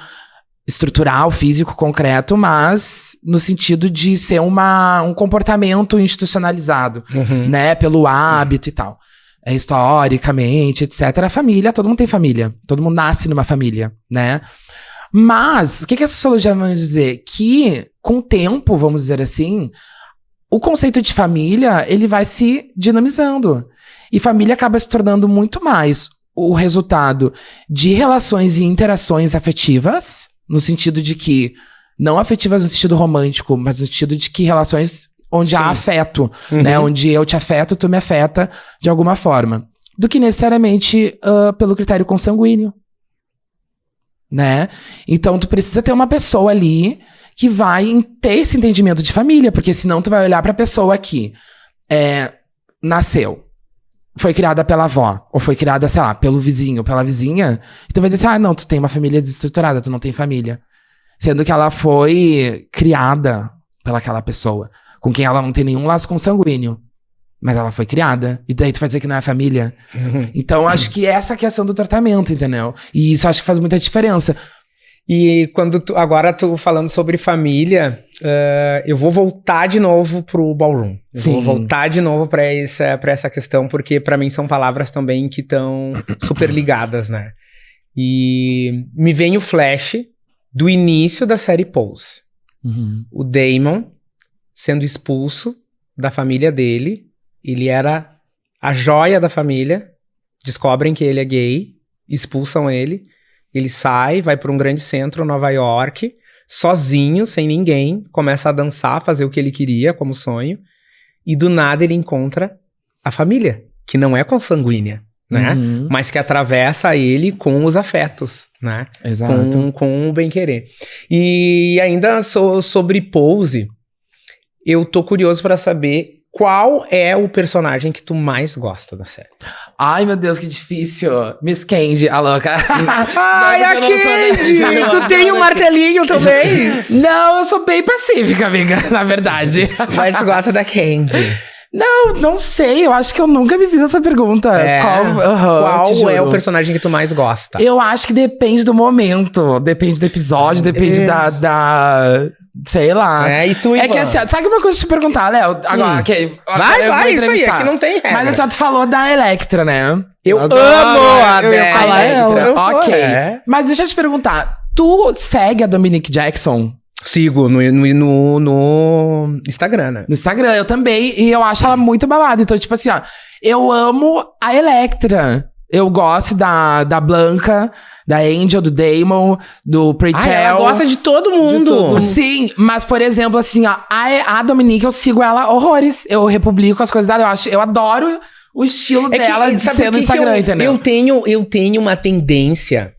estrutural, físico, concreto, mas no sentido de ser um comportamento institucionalizado, né? Pelo hábito e tal. Historicamente, etc. A família, todo mundo tem família. Todo mundo nasce numa família, né? Mas, o que a sociologia vai dizer? Que, com o tempo, vamos dizer assim, o conceito de família, ele vai se dinamizando. E família acaba se tornando muito mais o resultado de relações e interações afetivas, no sentido de que, não afetivas no sentido romântico, mas no sentido de que relações onde há afeto, né? Onde eu te afeto, tu me afeta de alguma forma. Do que necessariamente pelo critério consanguíneo, né? Então, tu precisa ter uma pessoa ali que vai ter esse entendimento de família, porque senão tu vai olhar pra pessoa que nasceu, foi criada pela avó, ou foi criada, sei lá, pelo vizinho, pela vizinha, e tu vai dizer assim, não, tu tem uma família desestruturada, tu não tem família. Sendo que ela foi criada pelaquela pessoa, com quem ela não tem nenhum laço consanguíneo. Mas ela foi criada. E daí tu vai dizer que não é família. Então, acho que essa é a questão do tratamento, entendeu? E isso acho que faz muita diferença. E agora tu falando sobre família, eu vou voltar de novo pro ballroom. Sim. Vou voltar de novo pra essa questão, porque pra mim são palavras também que estão super ligadas, né? E me vem o flash do início da série Pose. O Damon sendo expulso da família dele. Ele era a joia da família. Descobrem que ele é gay. Expulsam ele. Ele sai, vai para um grande centro, Nova York, sozinho, sem ninguém. Começa a dançar, fazer o que ele queria como sonho. E do nada ele encontra a família, que não é consanguínea, né? Mas que atravessa ele com os afetos, né? Exato. Com o bem-querer. E ainda sobre Pose, eu tô curioso para saber qual é o personagem que tu mais gosta da série. Ai, meu Deus, que difícil. Miss Candy, a louca. Ai, a Candy! Tu tem um martelinho também? Não, eu sou bem pacífica, amiga, na verdade. Mas tu gosta da Candy. Não sei, eu acho que eu nunca me fiz essa pergunta. Qual é o personagem que tu mais gosta? Eu acho que depende do momento, depende do episódio, depende da sei lá. E tu, é que assim, sabe uma coisa de te perguntar, Léo? Agora, vai, isso aí, é que não tem regra. Mas assim, tu falou da Electra, né? Eu amo a Electra. Ok. Mas deixa eu te perguntar, tu segue a Dominique Jackson? Sigo no Instagram, né? No Instagram, eu também. E eu acho ela muito babada. Então, tipo assim, ó, eu amo a Electra. Eu gosto da Blanca, da Angel, do Damon, do Pray Tell. Ela gosta de todo mundo. Sim, mas, por exemplo, assim, ó, a Dominique, eu sigo ela horrores. Eu republico as coisas dela. Eu adoro o estilo dela de ser no Instagram, entendeu? Eu tenho uma tendência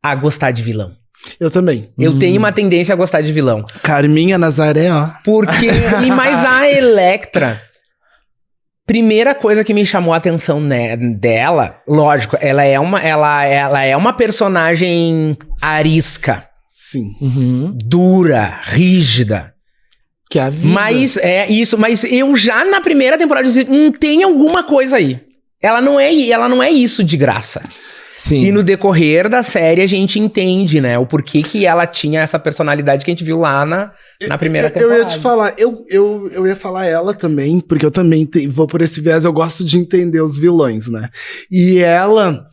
a gostar de vilão. Eu também. Eu tenho uma tendência a gostar de vilão. Carminha Nazaré, ó. Porque... Mas a Electra... Primeira coisa que me chamou a atenção dela... Lógico, ela é uma personagem arisca. Sim. Dura, rígida. Que é a vida. Mas mas eu já na primeira temporada disse, tem alguma coisa aí. Ela não é isso de graça. Sim. E no decorrer da série a gente entende, né? O porquê que ela tinha essa personalidade que a gente viu lá na primeira temporada. Eu ia te falar, eu ia falar ela também, porque eu também vou por esse viés, eu gosto de entender os vilões, né? E ela,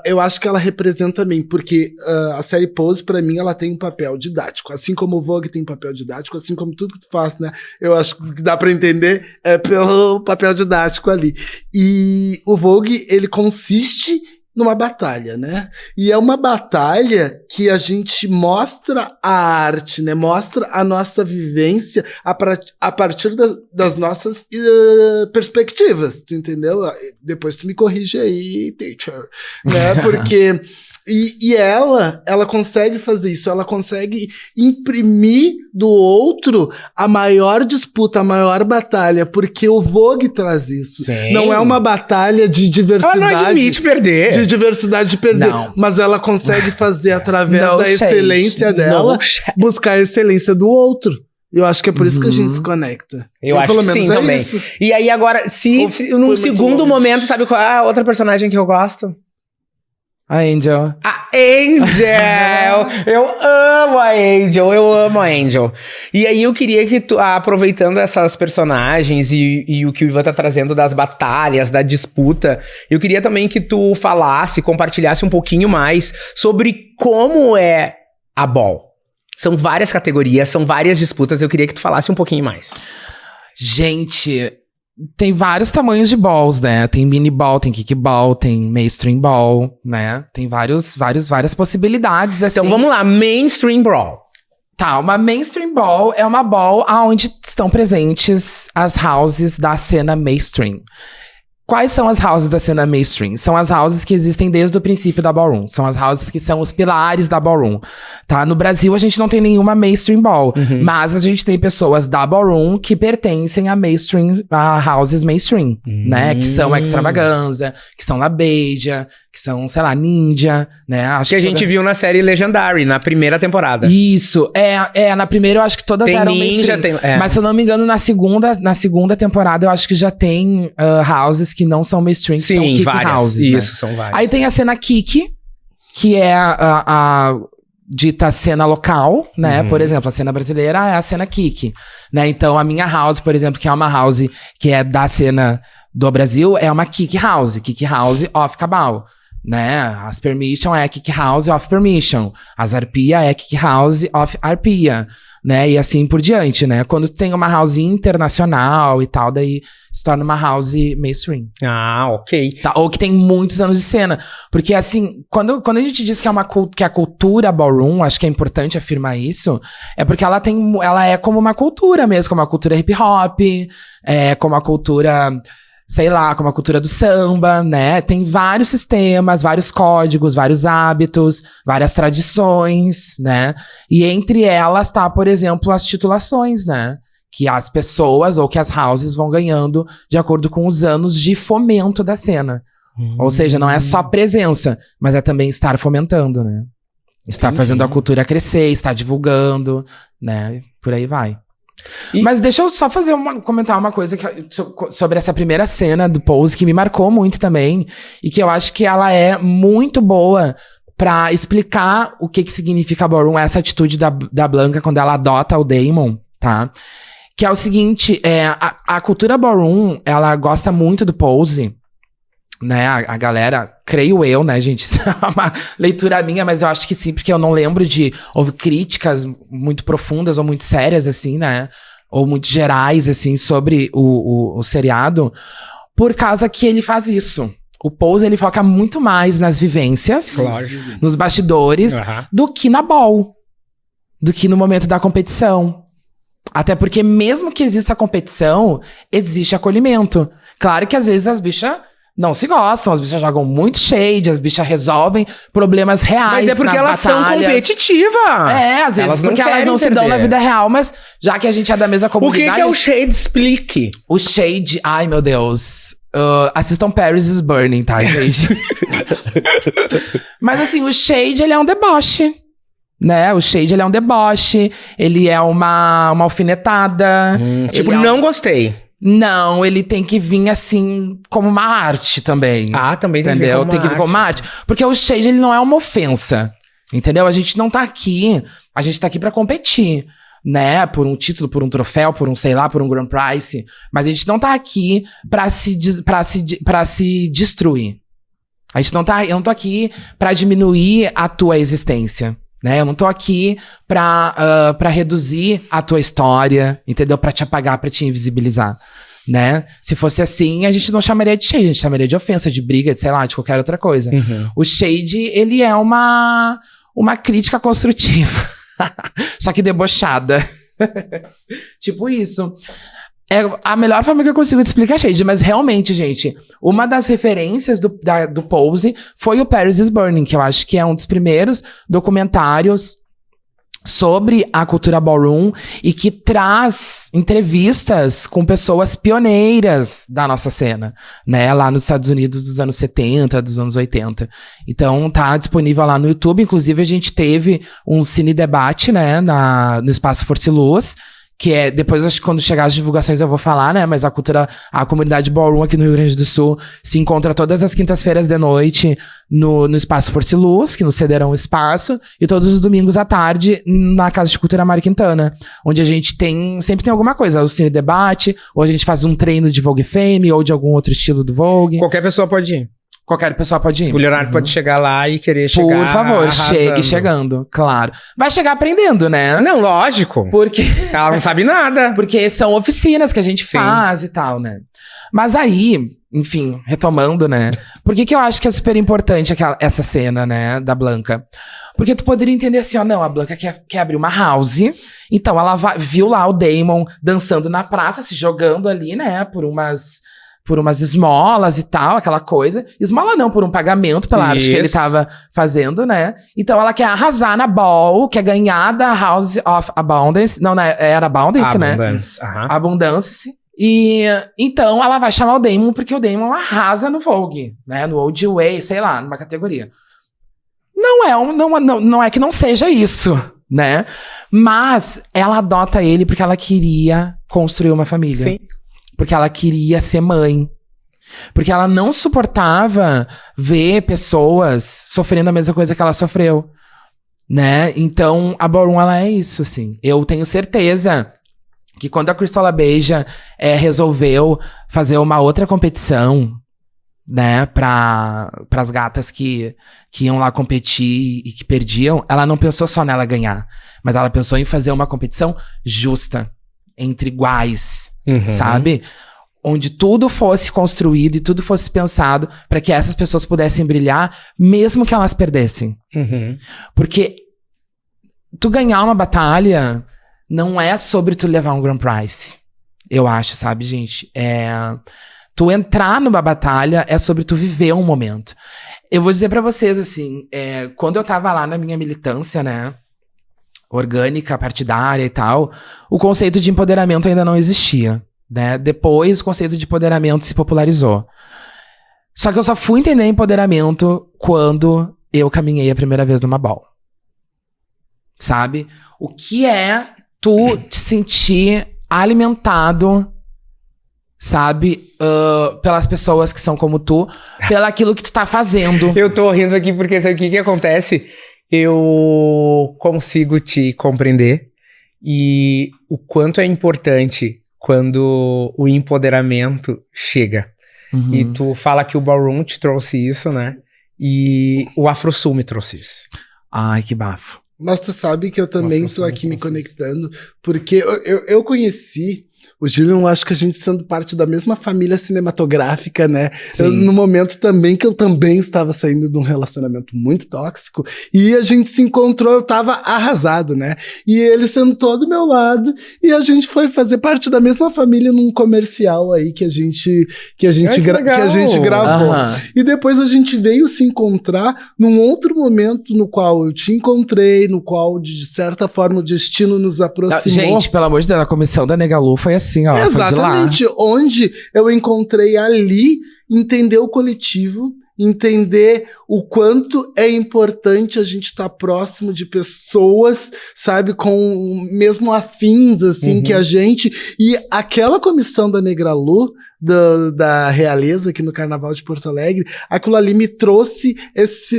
eu acho que ela representa bem, porque a série Pose, pra mim, ela tem um papel didático. Assim como o Vogue tem um papel didático, assim como tudo que tu faz, né? Eu acho que dá pra entender pelo papel didático ali. E o Vogue, ele consiste numa batalha, né? E é uma batalha que a gente mostra a arte, né? Mostra a nossa vivência a partir das nossas perspectivas, tu entendeu? Depois tu me corrige aí, teacher, né? Porque... E ela consegue fazer isso, ela consegue imprimir do outro a maior disputa, a maior batalha, porque o Vogue traz isso. Sim. Não é uma batalha de diversidade. Ela não admite perder. De diversidade de perder. Não. Mas ela consegue fazer, através No da shade. excelência dela, buscar a excelência do outro. Eu acho que é por isso que a gente se conecta. Eu acho pelo que menos sim é também. isso. E aí agora, se num muito segundo longe. momento, sabe qual é a outra personagem que eu gosto? A Angel. A Angel! Eu amo a Angel. E aí eu queria que tu, aproveitando essas personagens e o que o Ivan tá trazendo das batalhas, da disputa, eu queria também que tu falasse, compartilhasse um pouquinho mais sobre como é a Ball. São várias categorias, são várias disputas, eu queria que tu falasse um pouquinho mais. Gente, tem vários tamanhos de balls, né? Tem mini ball, tem kick ball, tem mainstream ball, né? Tem várias possibilidades, assim. Então vamos lá, mainstream brawl. Tá, uma mainstream ball é uma ball onde estão presentes as houses da cena mainstream. Quais são as houses da cena mainstream? São as houses que existem desde o princípio da ballroom. São as houses que são os pilares da ballroom, tá? No Brasil, a gente não tem nenhuma mainstream ball. Mas a gente tem pessoas da ballroom que pertencem a houses mainstream, né? Que são a Extravaganza, que são La Beija, que são, sei lá, Ninja, né? Acho Que a gente viu na série Legendary, na primeira temporada. Isso. Na primeira eu acho que todas Tem eram Ninja, mainstream. Mas se eu não me engano, na segunda temporada eu acho que já tem houses que não são mainstream, que são Sim, kick várias. houses, Isso, né? são várias. Aí tem a cena kick, que é a dita cena local, né? Por exemplo, a cena brasileira é a cena kick, né? Então, a minha house, por exemplo, que é uma house que é da cena do Brasil, é uma kick house off cabal, né? As permission é kick house off permission. As arpia é kick house off arpia, né? E assim por diante, né? Quando tem uma house internacional e tal, daí se torna uma house mainstream. Ah, ok. Tá? Ou que tem muitos anos de cena. Porque, assim, quando a gente diz que que a cultura ballroom, acho que é importante afirmar isso, é porque ela é como uma cultura mesmo, como a cultura hip hop, como a cultura, sei lá, como a cultura do samba, né? Tem vários sistemas, vários códigos, vários hábitos, várias tradições, né? E entre elas tá, por exemplo, as titulações, né? Que as pessoas ou que as houses vão ganhando de acordo com os anos de fomento da cena. Ou seja, não é só presença, mas é também estar fomentando, né? Estar fazendo a cultura crescer, estar divulgando, né? Por aí vai. Mas deixa eu só comentar uma coisa sobre essa primeira cena do Pose que me marcou muito também e que eu acho que ela é muito boa pra explicar o que significa ballroom, essa atitude da Blanca quando ela adota o Damon, tá? Que é o seguinte, a cultura ballroom, ela gosta muito do Pose, né? A galera, creio eu, né, gente? Isso é uma leitura minha, mas eu acho que sim, porque eu não lembro de houve críticas muito profundas ou muito sérias, assim, né? Ou muito gerais, assim, sobre o seriado, por causa que ele faz isso. O Pose, ele foca muito mais nas vivências, nos bastidores, do que na ball, do que no momento da competição. Até porque mesmo que exista competição, existe acolhimento. Claro que às vezes as bichas não se gostam, as bichas jogam muito shade, as bichas resolvem problemas reais. Mas é porque elas batalhas. São competitivas. Às vezes porque elas não se dão na vida real, mas já que a gente é da mesma comunidade... O que é o shade? Explique. O shade, ai meu Deus... assistam Paris is Burning, tá, gente? Mas assim, o shade, ele é um deboche. Né? O shade, ele é um deboche, ele é uma alfinetada. Tipo, não gostei. Não, ele tem que vir assim, como uma arte também. Ah, também tem entendeu? que vir como uma arte. Porque o shade, ele não é uma ofensa. Entendeu? A gente não tá aqui, a gente tá aqui pra competir. Né? Por um título, por um troféu, por um, sei lá, por um Grand Prize. Mas a gente não tá aqui pra se destruir. Eu não tô aqui pra diminuir a tua existência. Né? Eu não tô aqui pra reduzir a tua história, entendeu? Pra te apagar, pra te invisibilizar, né? Se fosse assim, a gente não chamaria de shade, a gente chamaria de ofensa, de briga, de sei lá, de qualquer outra coisa. O shade, ele é uma crítica construtiva, só que debochada. Tipo isso. É a melhor forma que eu consigo te explicar shade, mas realmente, gente, uma das referências do Pose foi o Paris is Burning, que eu acho que é um dos primeiros documentários sobre a cultura ballroom e que traz entrevistas com pessoas pioneiras da nossa cena, né, lá nos Estados Unidos dos anos 70, dos anos 80. Então tá disponível lá no YouTube, inclusive a gente teve um cine debate, né, no Espaço Força e Luz, que é, depois acho que quando chegar as divulgações eu vou falar, né, mas a comunidade ballroom aqui no Rio Grande do Sul se encontra todas as quintas-feiras de noite no Espaço Força e Luz, que nos cederão o espaço, e todos os domingos à tarde na Casa de Cultura Mário Quintana, onde a gente sempre tem alguma coisa, o cine debate, ou a gente faz um treino de Vogue Fame, ou de algum outro estilo do Vogue. Qualquer pessoa pode ir. qualquer pessoa pode ir. O Leonardo pode chegar lá e querer chegar Por favor, arrasando. chegue chegando, claro. Vai chegar aprendendo, né? Não, lógico. Porque, Ela não sabe nada. porque são oficinas que a gente Sim. faz e tal, né? Mas aí, enfim, retomando, né? Por que eu acho que é super importante essa cena, né, da Blanca? Porque tu poderia entender assim, ó, não, a Blanca quer abrir uma house, então ela viu lá o Damon dançando na praça, se jogando ali, né, por umas esmolas e tal, aquela coisa. Esmola não, por um pagamento pela arte que ele Isso. tava fazendo, né? Então ela quer arrasar na ball, quer ganhar da House of Abundance. Não, era Abundance, né? Abundance. Aham. Abundance. E então ela vai chamar o Damon porque o Damon arrasa no Vogue, né? No Old Way, sei lá, numa categoria. Não é que não seja isso, né? Mas ela adota ele porque ela queria construir uma família. Sim. Porque ela queria ser mãe. Porque ela não suportava ver pessoas sofrendo a mesma coisa que ela sofreu, né? Então, a Ballroom, ela é isso, assim. Eu tenho certeza que quando a Crystal LaBeija resolveu fazer uma outra competição, né, para as gatas que iam lá competir e que perdiam, ela não pensou só nela ganhar, mas ela pensou em fazer uma competição justa, entre iguais, Uhum. sabe? Onde tudo fosse construído e tudo fosse pensado para que essas pessoas pudessem brilhar, mesmo que elas perdessem. Uhum. Porque tu ganhar uma batalha não é sobre tu levar um Grand Prize. Eu acho, sabe, gente? Tu entrar numa batalha é sobre tu viver um momento. Eu vou dizer pra vocês, assim, quando eu tava lá na minha militância, né, orgânica, partidária e tal, o conceito de empoderamento ainda não existia, né? Depois o conceito de empoderamento se popularizou. Só que eu só fui entender empoderamento quando eu caminhei a primeira vez numa ball. Sabe? O que é tu te sentir alimentado, sabe? Pelas pessoas que são como tu, pelo aquilo que tu tá fazendo. Eu tô rindo aqui porque sabe o que acontece? Eu consigo te compreender e o quanto é importante quando o empoderamento chega. Uhum. E tu fala que o Ballroom te trouxe isso, né? E o AfroSul me trouxe isso. Ai, que bafo. Mas tu sabe que eu também Nossa, tô aqui me nossa. conectando, porque eu conheci o Gillian, acho que a gente sendo parte da mesma família cinematográfica, né? No momento também que eu também estava saindo de um relacionamento muito tóxico, e a gente se encontrou, eu tava arrasado, né? E ele sentou do meu lado, e a gente foi fazer parte da mesma família num comercial aí que a gente gravou. Aham. E depois a gente veio se encontrar num outro momento no qual eu te encontrei, no qual, de certa forma, o destino nos aproximou. Gente, pelo amor de Deus, a comissão da Negalu foi assim, ó. Exatamente, onde eu encontrei ali entender o coletivo, entender o quanto é importante a gente estar próximo de pessoas, sabe, com mesmo afins, assim, que a gente. E aquela comissão da Negralu, da Realeza aqui no Carnaval de Porto Alegre, aquilo ali me trouxe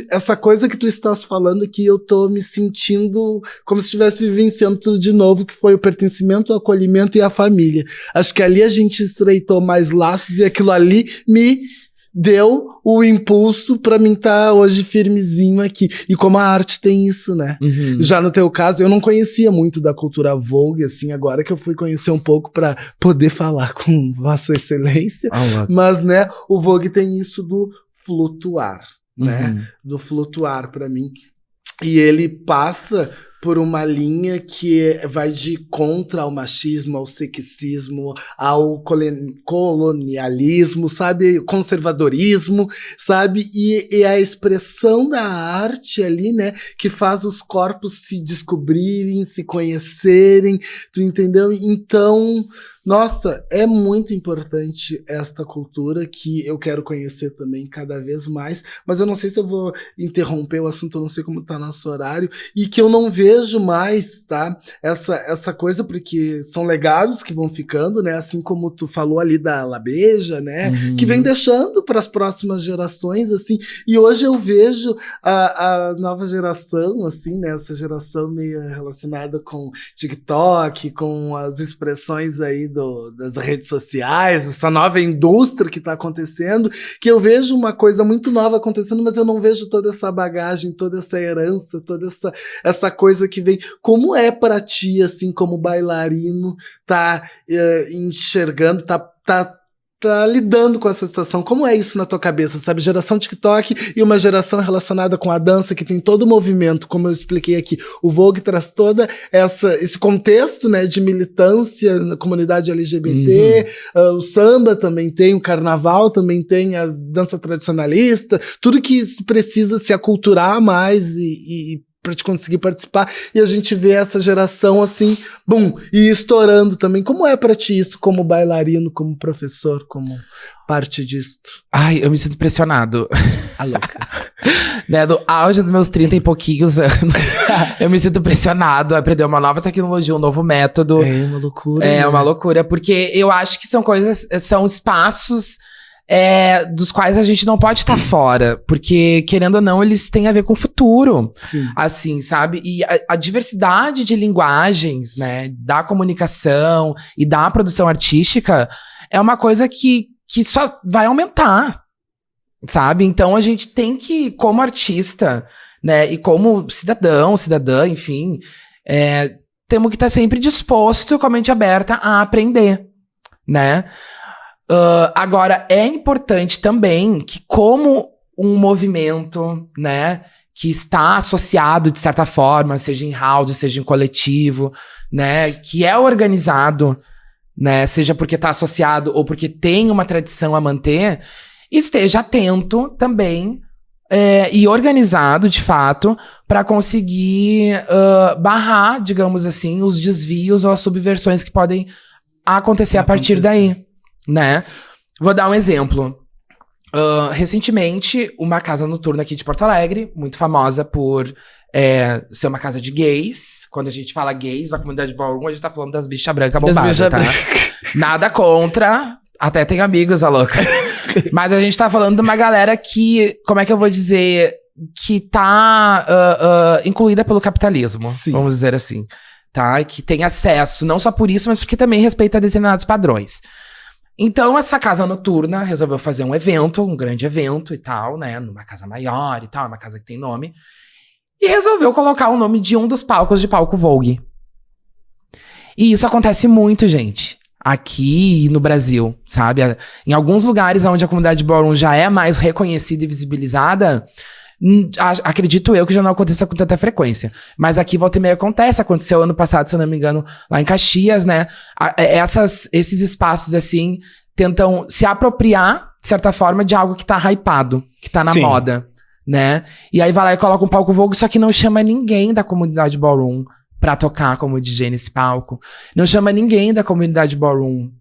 essa coisa que tu estás falando, que eu tô me sentindo como se estivesse vivenciando tudo de novo, que foi o pertencimento, o acolhimento e a família. Acho que ali a gente estreitou mais laços e aquilo ali me deu o impulso pra mim estar hoje firmezinho aqui. E como a arte tem isso, né? Uhum. Já no teu caso, eu não conhecia muito da cultura Vogue, assim, agora que eu fui conhecer um pouco pra poder falar com Vossa Excelência. Mas, né, o Vogue tem isso do flutuar, né? Uhum. Do flutuar pra mim. E ele passa por uma linha que vai de contra ao machismo, ao sexismo, ao colonialismo, sabe? Conservadorismo, sabe? E a expressão da arte ali, né? Que faz os corpos se descobrirem, se conhecerem, tu entendeu? Então, nossa, é muito importante esta cultura que eu quero conhecer também cada vez mais, mas eu não sei se eu vou interromper o assunto, eu não sei como tá nosso horário, e que eu não vejo mais, tá? Essa coisa, porque são legados que vão ficando, né? Assim como tu falou ali da LaBeija, né? Uhum. Que vem deixando para as próximas gerações, assim, e hoje eu vejo a nova geração, assim, né? Essa geração meio relacionada com TikTok, com as expressões aí das redes sociais, essa nova indústria que está acontecendo, que eu vejo uma coisa muito nova acontecendo, mas eu não vejo toda essa bagagem, toda essa herança, toda essa coisa que vem. Como é para ti, assim, como bailarino, tá enxergando, tá lidando com essa situação? Como é isso na tua cabeça, sabe? Geração TikTok e uma geração relacionada com a dança que tem todo o movimento, como eu expliquei aqui. O Vogue traz toda esse contexto, né, de militância na comunidade LGBT, o samba também tem, o carnaval também tem, a dança tradicionalista, tudo que precisa se aculturar mais e para te conseguir participar, e a gente vê essa geração assim, e estourando também. Como é pra ti isso, como bailarino, como professor, como parte disto? Ai, eu me sinto impressionado. A louca. Né, do auge dos meus 30 e pouquinhos anos, eu me sinto impressionado a aprender uma nova tecnologia, um novo método. É uma loucura. É uma loucura, porque eu acho que são espaços dos quais a gente não pode estar fora, porque, querendo ou não, eles têm a ver com o futuro. Sim. Assim, sabe? E a diversidade de linguagens, né, da comunicação e da produção artística é uma coisa que só vai aumentar, sabe? Então a gente tem que, como artista, né, e como cidadã, enfim, temos que estar sempre disposto, com a mente aberta, a aprender, né? Agora, é importante também que, como um movimento, né, que está associado de certa forma, seja em house, seja em coletivo, né, que é organizado, né, seja porque está associado ou porque tem uma tradição a manter, esteja atento também e organizado, de fato, para conseguir barrar, digamos assim, os desvios ou as subversões que podem acontecer a partir daí. Né? Vou dar um exemplo. Recentemente, uma casa noturna aqui de Porto Alegre, muito famosa por ser uma casa de gays. Quando a gente fala gays na comunidade ballroom, a gente tá falando das bichas brancas bombadas, tá? Nada contra, até tem amigos, a louca. Mas a gente tá falando de uma galera que, como é que eu vou dizer, que tá incluída pelo capitalismo, sim, vamos dizer assim, tá? Que tem acesso, não só por isso, mas porque também respeita determinados padrões. Então, essa casa noturna resolveu fazer um evento, um grande evento e tal, né? Numa casa maior e tal, uma casa que tem nome. E resolveu colocar o nome de um dos palcos de palco Vogue. E isso acontece muito, gente. Aqui no Brasil, sabe? Em alguns lugares onde a comunidade ballroom já é mais reconhecida e visibilizada, acredito eu que já não aconteça com tanta frequência. Mas aqui, volta e meia, acontece. Aconteceu ano passado, se eu não me engano, lá em Caxias, né? Esses espaços, assim, tentam se apropriar, de certa forma, de algo que tá hypado, que tá na Sim. moda, né? E aí vai lá e coloca um palco Vogue, só que não chama ninguém da comunidade ballroom pra tocar como DJ nesse palco. Não chama ninguém da comunidade ballroom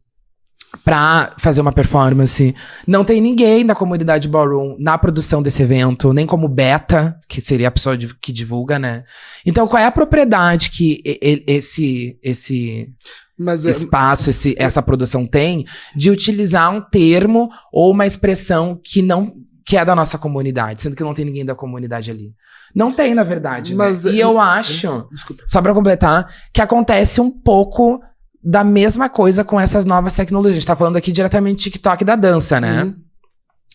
pra fazer uma performance. Não tem ninguém da comunidade ballroom na produção desse evento, nem como beta, que seria a pessoa que divulga, né? Então, qual é a propriedade que esse espaço, essa produção tem de utilizar um termo ou uma expressão que é da nossa comunidade, sendo que não tem ninguém da comunidade ali? Não tem, na verdade. Mas, né? E eu acho, só pra completar, que acontece um pouco da mesma coisa com essas novas tecnologias. A gente tá falando aqui diretamente de TikTok da dança, né?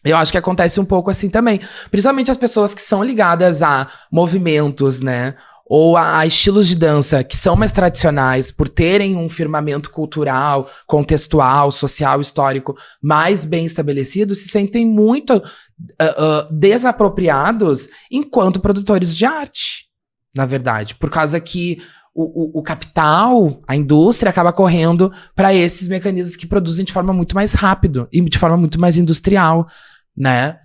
Eu acho que acontece um pouco assim também. Principalmente as pessoas que são ligadas a movimentos, né? Ou a estilos de dança que são mais tradicionais, por terem um firmamento cultural, contextual, social, histórico mais bem estabelecido, se sentem muito desapropriados enquanto produtores de arte, na verdade. Por causa que o capital, a indústria, acaba correndo para esses mecanismos que produzem de forma muito mais rápido e de forma muito mais industrial, né?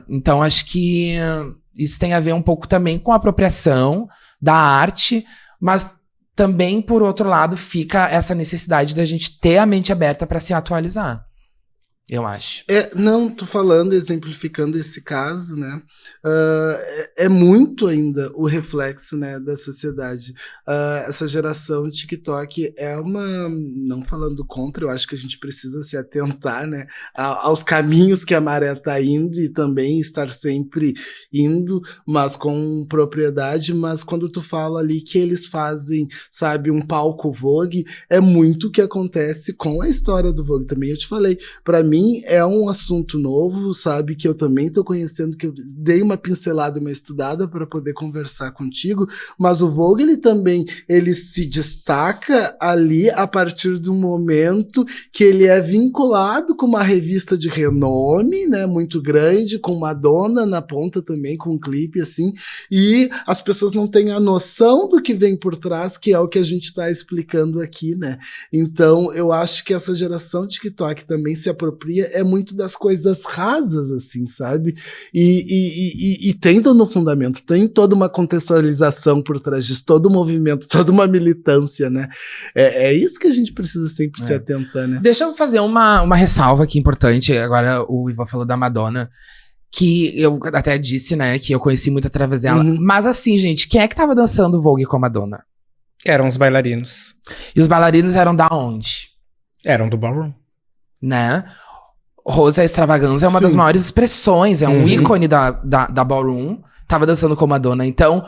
Então, acho que isso tem a ver um pouco também com a apropriação da arte, mas também, por outro lado, fica essa necessidade da gente ter a mente aberta para se atualizar. eu acho. Não, tô falando, exemplificando esse caso, né? É muito ainda o reflexo, né, da sociedade. Essa geração TikTok não falando contra, eu acho que a gente precisa se atentar, né, aos caminhos que a maré tá indo e também estar sempre indo, mas com propriedade. Mas quando tu fala ali que eles fazem, sabe, um palco Vogue, é muito o que acontece com a história do Vogue também. Eu te falei, pra mim é um assunto novo, sabe, que eu também tô conhecendo, que eu dei uma pincelada, uma estudada para poder conversar contigo, mas o Vogue, ele se destaca ali a partir do momento que ele é vinculado com uma revista de renome, né, muito grande, com Madonna na ponta também, com um clipe assim, e as pessoas não têm a noção do que vem por trás, que é o que a gente tá explicando aqui, né. Então, eu acho que essa geração TikTok também se apropria muito das coisas rasas, assim, sabe? E tem todo um fundamento, tem toda uma contextualização por trás disso, todo um movimento, toda uma militância, né? É isso que a gente precisa sempre se atentar, né? Deixa eu fazer uma ressalva aqui importante. Agora o Ivan falou da Madonna, que eu até disse, né, que eu conheci muito através dela. Mas assim, gente, quem é que tava dançando Vogue com a Madonna? Eram os bailarinos. E os bailarinos eram da onde? Eram do ballroom. Né? Rosa Extravaganza é uma das maiores expressões, é um ícone da ballroom. Tava dançando com Madonna. Então,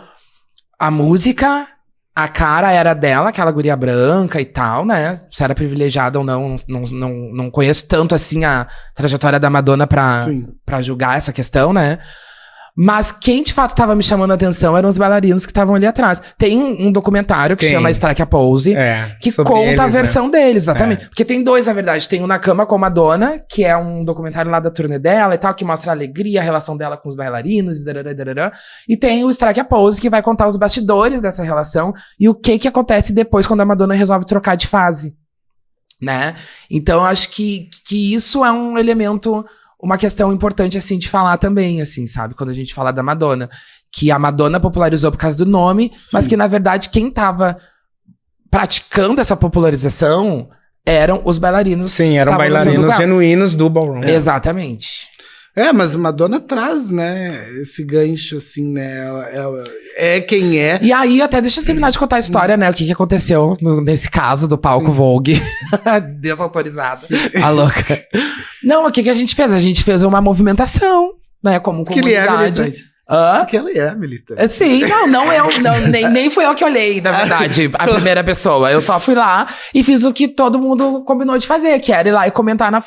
a música, a cara era dela, aquela guria branca e tal, né? Se era privilegiada ou não conheço tanto assim a trajetória da Madonna pra julgar essa questão, né? Mas quem de fato tava me chamando a atenção eram os bailarinos que estavam ali atrás. Tem um documentário que chama Strike a Pose, que conta eles, a versão deles, exatamente. Porque tem dois, na verdade. Tem o Na Cama com a Madonna, que é um documentário lá da turnê dela e tal, que mostra a alegria, a relação dela com os bailarinos, e tem o Strike a Pose, que vai contar os bastidores dessa relação e o que acontece depois quando a Madonna resolve trocar de fase, né? Então, eu acho que isso é um elemento... Uma questão importante, assim, de falar também, assim, sabe? Quando a gente fala da Madonna. Que a Madonna popularizou por causa do nome, mas que, na verdade, quem tava praticando essa popularização eram os bailarinos. Sim, eram bailarinos genuínos do ballroom. Exatamente. Mas Madonna traz, né, esse gancho, assim, né, é quem é. E aí, até deixa eu terminar de contar a história, né, o que aconteceu nesse caso do palco Vogue. Desautorizado. A louca. Não, o que a gente fez? A gente fez uma movimentação, né, como comunidade. Porque ela é militante. Sim, nem fui eu que olhei, na verdade, a primeira pessoa. Eu só fui lá e fiz o que todo mundo combinou de fazer, que era ir lá e comentar na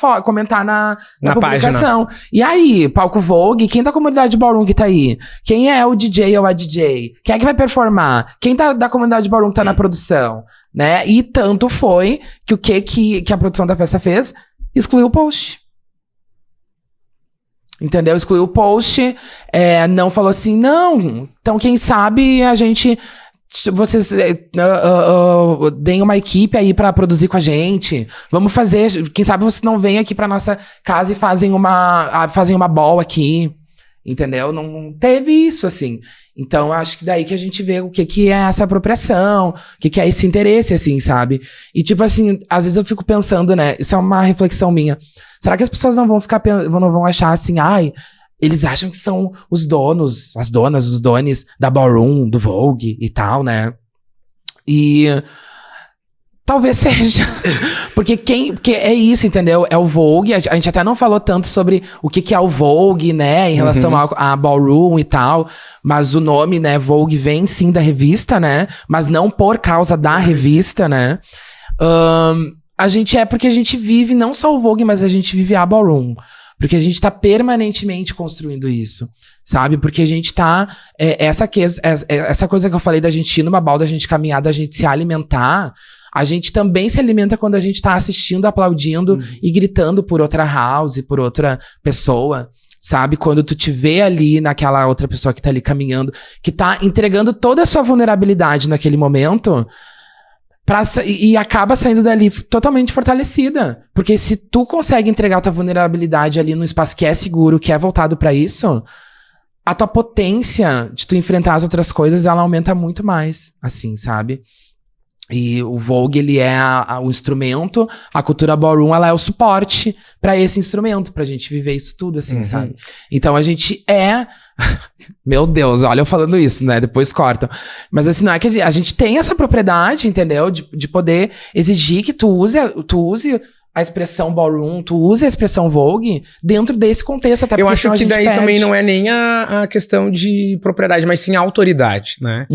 publicação. Página. E aí, palco Vogue, quem da comunidade de Ballroom que tá aí? Quem é o DJ ou a DJ? Quem é que vai performar? Quem da comunidade de Ballroom que tá na produção? Né? E tanto foi que a produção da festa fez? Excluiu o post. Entendeu? Excluiu o post, não falou assim, não, então quem sabe vocês deem uma equipe aí pra produzir com a gente, vamos fazer, quem sabe vocês não vêm aqui pra nossa casa e fazem uma ball aqui, entendeu? Não teve isso, assim. Então, acho que daí que a gente vê o que é essa apropriação, o que é esse interesse, assim, sabe? E, tipo assim, às vezes eu fico pensando, né? Isso é uma reflexão minha. Será que as pessoas não vão achar assim, eles acham que são os donos, as donas, os dones da Ballroom, do Vogue e tal, né? E... talvez seja. Porque é isso, entendeu? É o Vogue. A gente até não falou tanto sobre o que é o Vogue, né? Em relação a Ballroom e tal. Mas o nome, né? Vogue vem sim da revista, né? Mas não por causa da revista, né? Porque a gente vive não só o Vogue, mas a gente vive a Ballroom. Porque a gente tá permanentemente construindo isso, sabe? Porque a gente tá... essa coisa que eu falei da gente ir numa balda, da gente caminhar, da gente se alimentar... A gente também se alimenta quando a gente tá assistindo, aplaudindo e gritando por outra house, por outra pessoa, sabe? Quando tu te vê ali naquela outra pessoa que tá ali caminhando, que tá entregando toda a sua vulnerabilidade naquele momento, e acaba saindo dali totalmente fortalecida. Porque se tu consegue entregar tua vulnerabilidade ali num espaço que é seguro, que é voltado pra isso, a tua potência de tu enfrentar as outras coisas, ela aumenta muito mais, assim, sabe? E o Vogue, ele é o instrumento, a cultura ballroom, ela é o suporte pra esse instrumento, pra gente viver isso tudo, assim, sabe? Então a gente é... Meu Deus, olha eu falando isso, né? Depois cortam. Mas assim, não é que a gente tem essa propriedade, entendeu? De poder exigir que tu use a expressão ballroom, tu use a expressão Vogue dentro desse contexto. Até eu acho senão que a gente daí perde. também não é nem a questão de propriedade, mas sim a autoridade, né?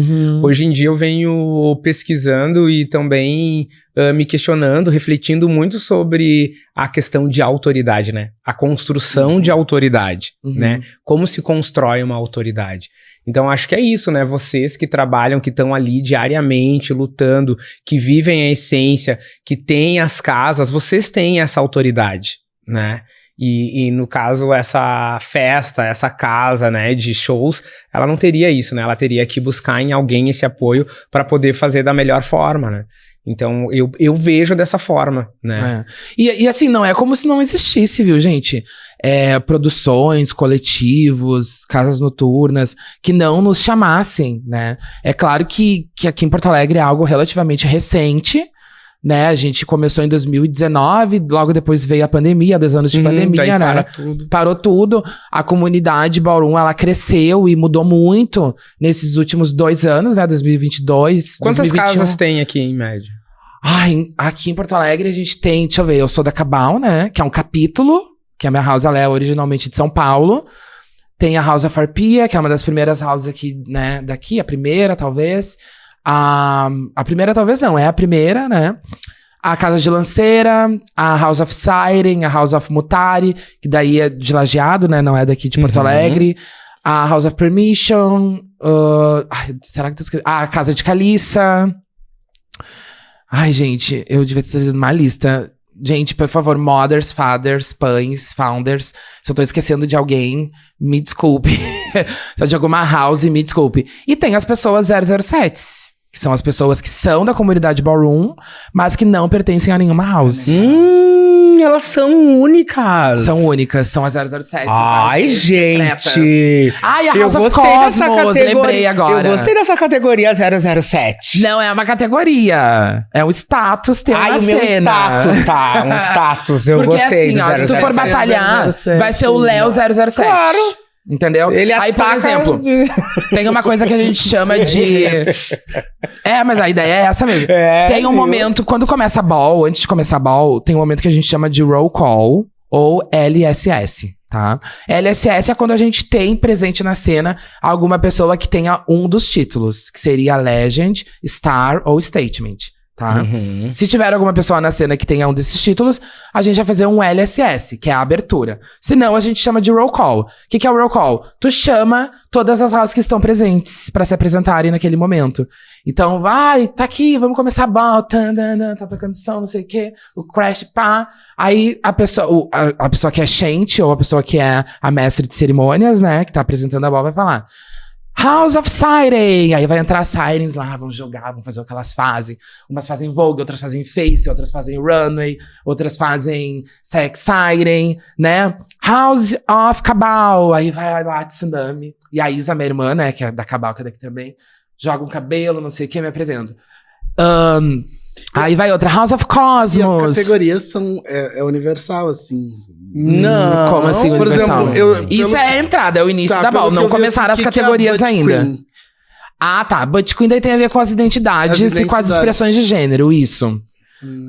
Hoje em dia eu venho pesquisando e também me questionando, refletindo muito sobre a questão de autoridade, né? A construção de autoridade, né? Como se constrói uma autoridade. Então, acho que é isso, né? Vocês que trabalham, que estão ali diariamente, lutando, que vivem a essência, que têm as casas, vocês têm essa autoridade, né? E no caso, essa festa, essa casa, né, de shows, ela não teria isso, né? Ela teria que buscar em alguém esse apoio para poder fazer da melhor forma, né? Então, eu vejo dessa forma, né? E assim, não é como se não existisse, viu, gente? Produções, coletivos, casas noturnas, que não nos chamassem, né? É claro que aqui em Porto Alegre é algo relativamente recente, né? A gente começou em 2019, logo depois veio a pandemia, 2 anos de pandemia, né? Parou tudo. A comunidade ballroom, ela cresceu e mudou muito nesses últimos 2 anos, né? 2022, Quantas 2021. casas tem aqui, em média? Aqui em Porto Alegre a gente tem, deixa eu ver, eu sou da Cabal, né? Que é um capítulo, que a minha house, ela é originalmente de São Paulo. Tem a House of Arpia, que é uma das primeiras houses aqui, né? Daqui, a primeira, talvez. A primeira, talvez não, é a primeira, né? A Casa de Lanceira, a House of Siren, a House of Mutari, que daí é de Lajeado, né? Não é daqui de Porto Alegre. A House of Permission. Será que a Casa de Caliça. Ai, gente, eu devia ter trazido uma lista. Gente, por favor, mothers, fathers, pães, founders. Se eu tô esquecendo de alguém, me desculpe. Se de alguma house, me desculpe. E tem as pessoas 007, que são as pessoas que são da comunidade ballroom, mas que não pertencem a nenhuma house. Elas são únicas. São únicas, são as 007. Ai, gente. Secretas. Ai, a House of Cosmos, lembrei agora. Eu gostei dessa categoria 007. Não é uma categoria. É um status ter uma o meu cena. status, tá. Um status, eu Porque gostei assim, ó, se tu for batalhar, vai ser o Léo 007. Claro. Entendeu? Ele aí, por exemplo, tem uma coisa que a gente chama de... mas a ideia é essa mesmo. Tem um momento, quando começa a ball, antes de começar a ball, tem um momento que a gente chama de roll call, ou LSS, tá? LSS é quando a gente tem presente na cena alguma pessoa que tenha um dos títulos, que seria Legend, Star ou Statement. Tá? Se tiver alguma pessoa na cena que tenha um desses títulos, a gente vai fazer um LSS, que é a abertura. Se não, a gente chama de roll call. O que é o roll call? Tu chama todas as houses que estão presentes pra se apresentarem naquele momento. Então, tá aqui, vamos começar a ball, tá tocando som, não sei o quê, o crash, pá. Aí a pessoa que é Shant, ou a pessoa que é a mestre de cerimônias, né, que tá apresentando a ball, vai falar: House of Siren! Aí vai entrar as Sirens lá, vão jogar, vão fazer o que elas fazem. Umas fazem Vogue, outras fazem Face, outras fazem Runway, outras fazem Sex Siren, né? House of Cabal! Aí vai lá, Tsunami. E a Isa, minha irmã, né, que é da Cabal, que é daqui também, joga um cabelo, não sei o que, me apresenta. Aí vai outra, House of Cosmos. E as categorias são universal, assim. Não. Como assim, por universal? exemplo, Isso é a entrada, é o início da ball. Não começaram as categorias ainda. Queen? Tá. Butch Queen daí tem a ver com as identidades e com as expressões de gênero, isso.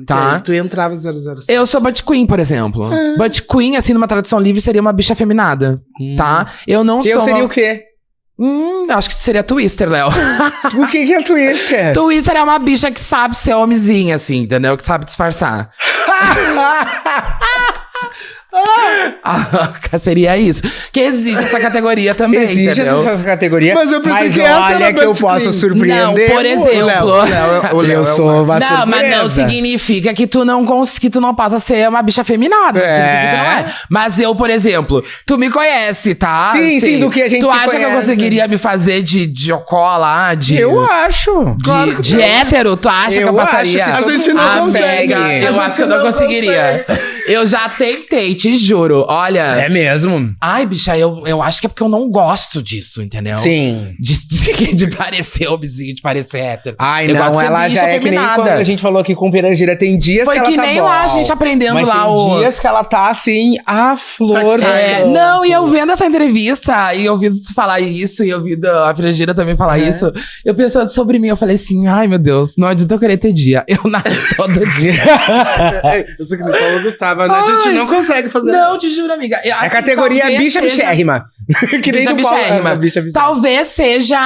Tá. Aí tu entrava 007. Eu sou Butch Queen, por exemplo. Butch Queen, assim, numa tradução livre, seria uma bicha afeminada, tá? Eu não sou... Eu seria o quê? Acho que seria Twister, Léo. O que é Twister? Twister é uma bicha que sabe ser homenzinha, assim, entendeu? Que sabe disfarçar. Seria isso. Que existe essa categoria também, existe entendeu? essa categoria. Mas eu pensei que essa era que eu posso surpreender. Não, por exemplo... O Léo eu sou uma Não, mas não significa que tu não passa a ser uma bicha feminada. Significa que tu não é. Mas eu, por exemplo, tu me conhece, tá? Sim, do que a gente Tu se acha conhece. que eu conseguiria me fazer de ocó lá? Eu acho. De hétero? Tu acha que eu passaria? A gente não consegue. Eu acho que eu não conseguiria. Eu já tentei, te juro. Olha. É mesmo? Ai, bicha, eu acho que é porque eu não gosto disso, entendeu? Sim. De parecer homenzinho, de parecer hétero. Ai, Eu gosto de não, ser ela bicha já é que nem afeminada. quando a gente falou aqui com Pirangira. Tem dias Foi que ela que tá nem bom, lá a gente aprendendo mas lá tem o... dias que ela tá assim, a flor. Não, e eu vendo essa entrevista, e ouvindo tu falar isso, e ouvindo a Pirangira também falar isso, eu pensando sobre mim, eu falei assim, ai meu Deus, não adianta eu querer ter dia. Eu nasço todo dia. Eu sei que o Paulo gostava, né? A gente não consegue fazer. Não, te juro, amiga. É a categoria bicha bichérrima. Que nem Bicha do Paulo. bichérrima. Bicha bichérrima. Talvez seja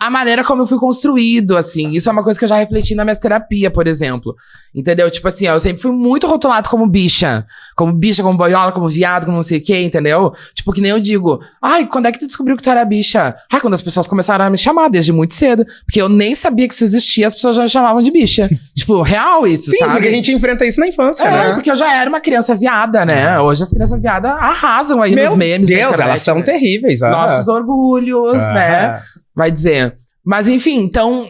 a maneira como eu fui construído, assim. Isso é uma coisa que eu já refleti na minha terapia, por exemplo. Entendeu? Tipo assim, ó, eu sempre fui muito rotulado como bicha. Como bicha, como boiola, como viado, como não sei o quê, entendeu? Tipo, que nem eu digo. Ai, quando é que tu descobriu que tu era bicha? Ai, quando as pessoas começaram a me chamar, desde muito cedo. Porque eu nem sabia que isso existia, as pessoas já me chamavam de bicha. Tipo, real isso, Sim, sabe? porque a gente enfrenta isso na infância, É, né? porque eu já era uma criança viada, né? Hoje as crianças viadas arrasam aí Meu nos memes. da Deus, internet, elas são né? terríveis. Nossos orgulhos, né? Vai dizer. Mas enfim, então,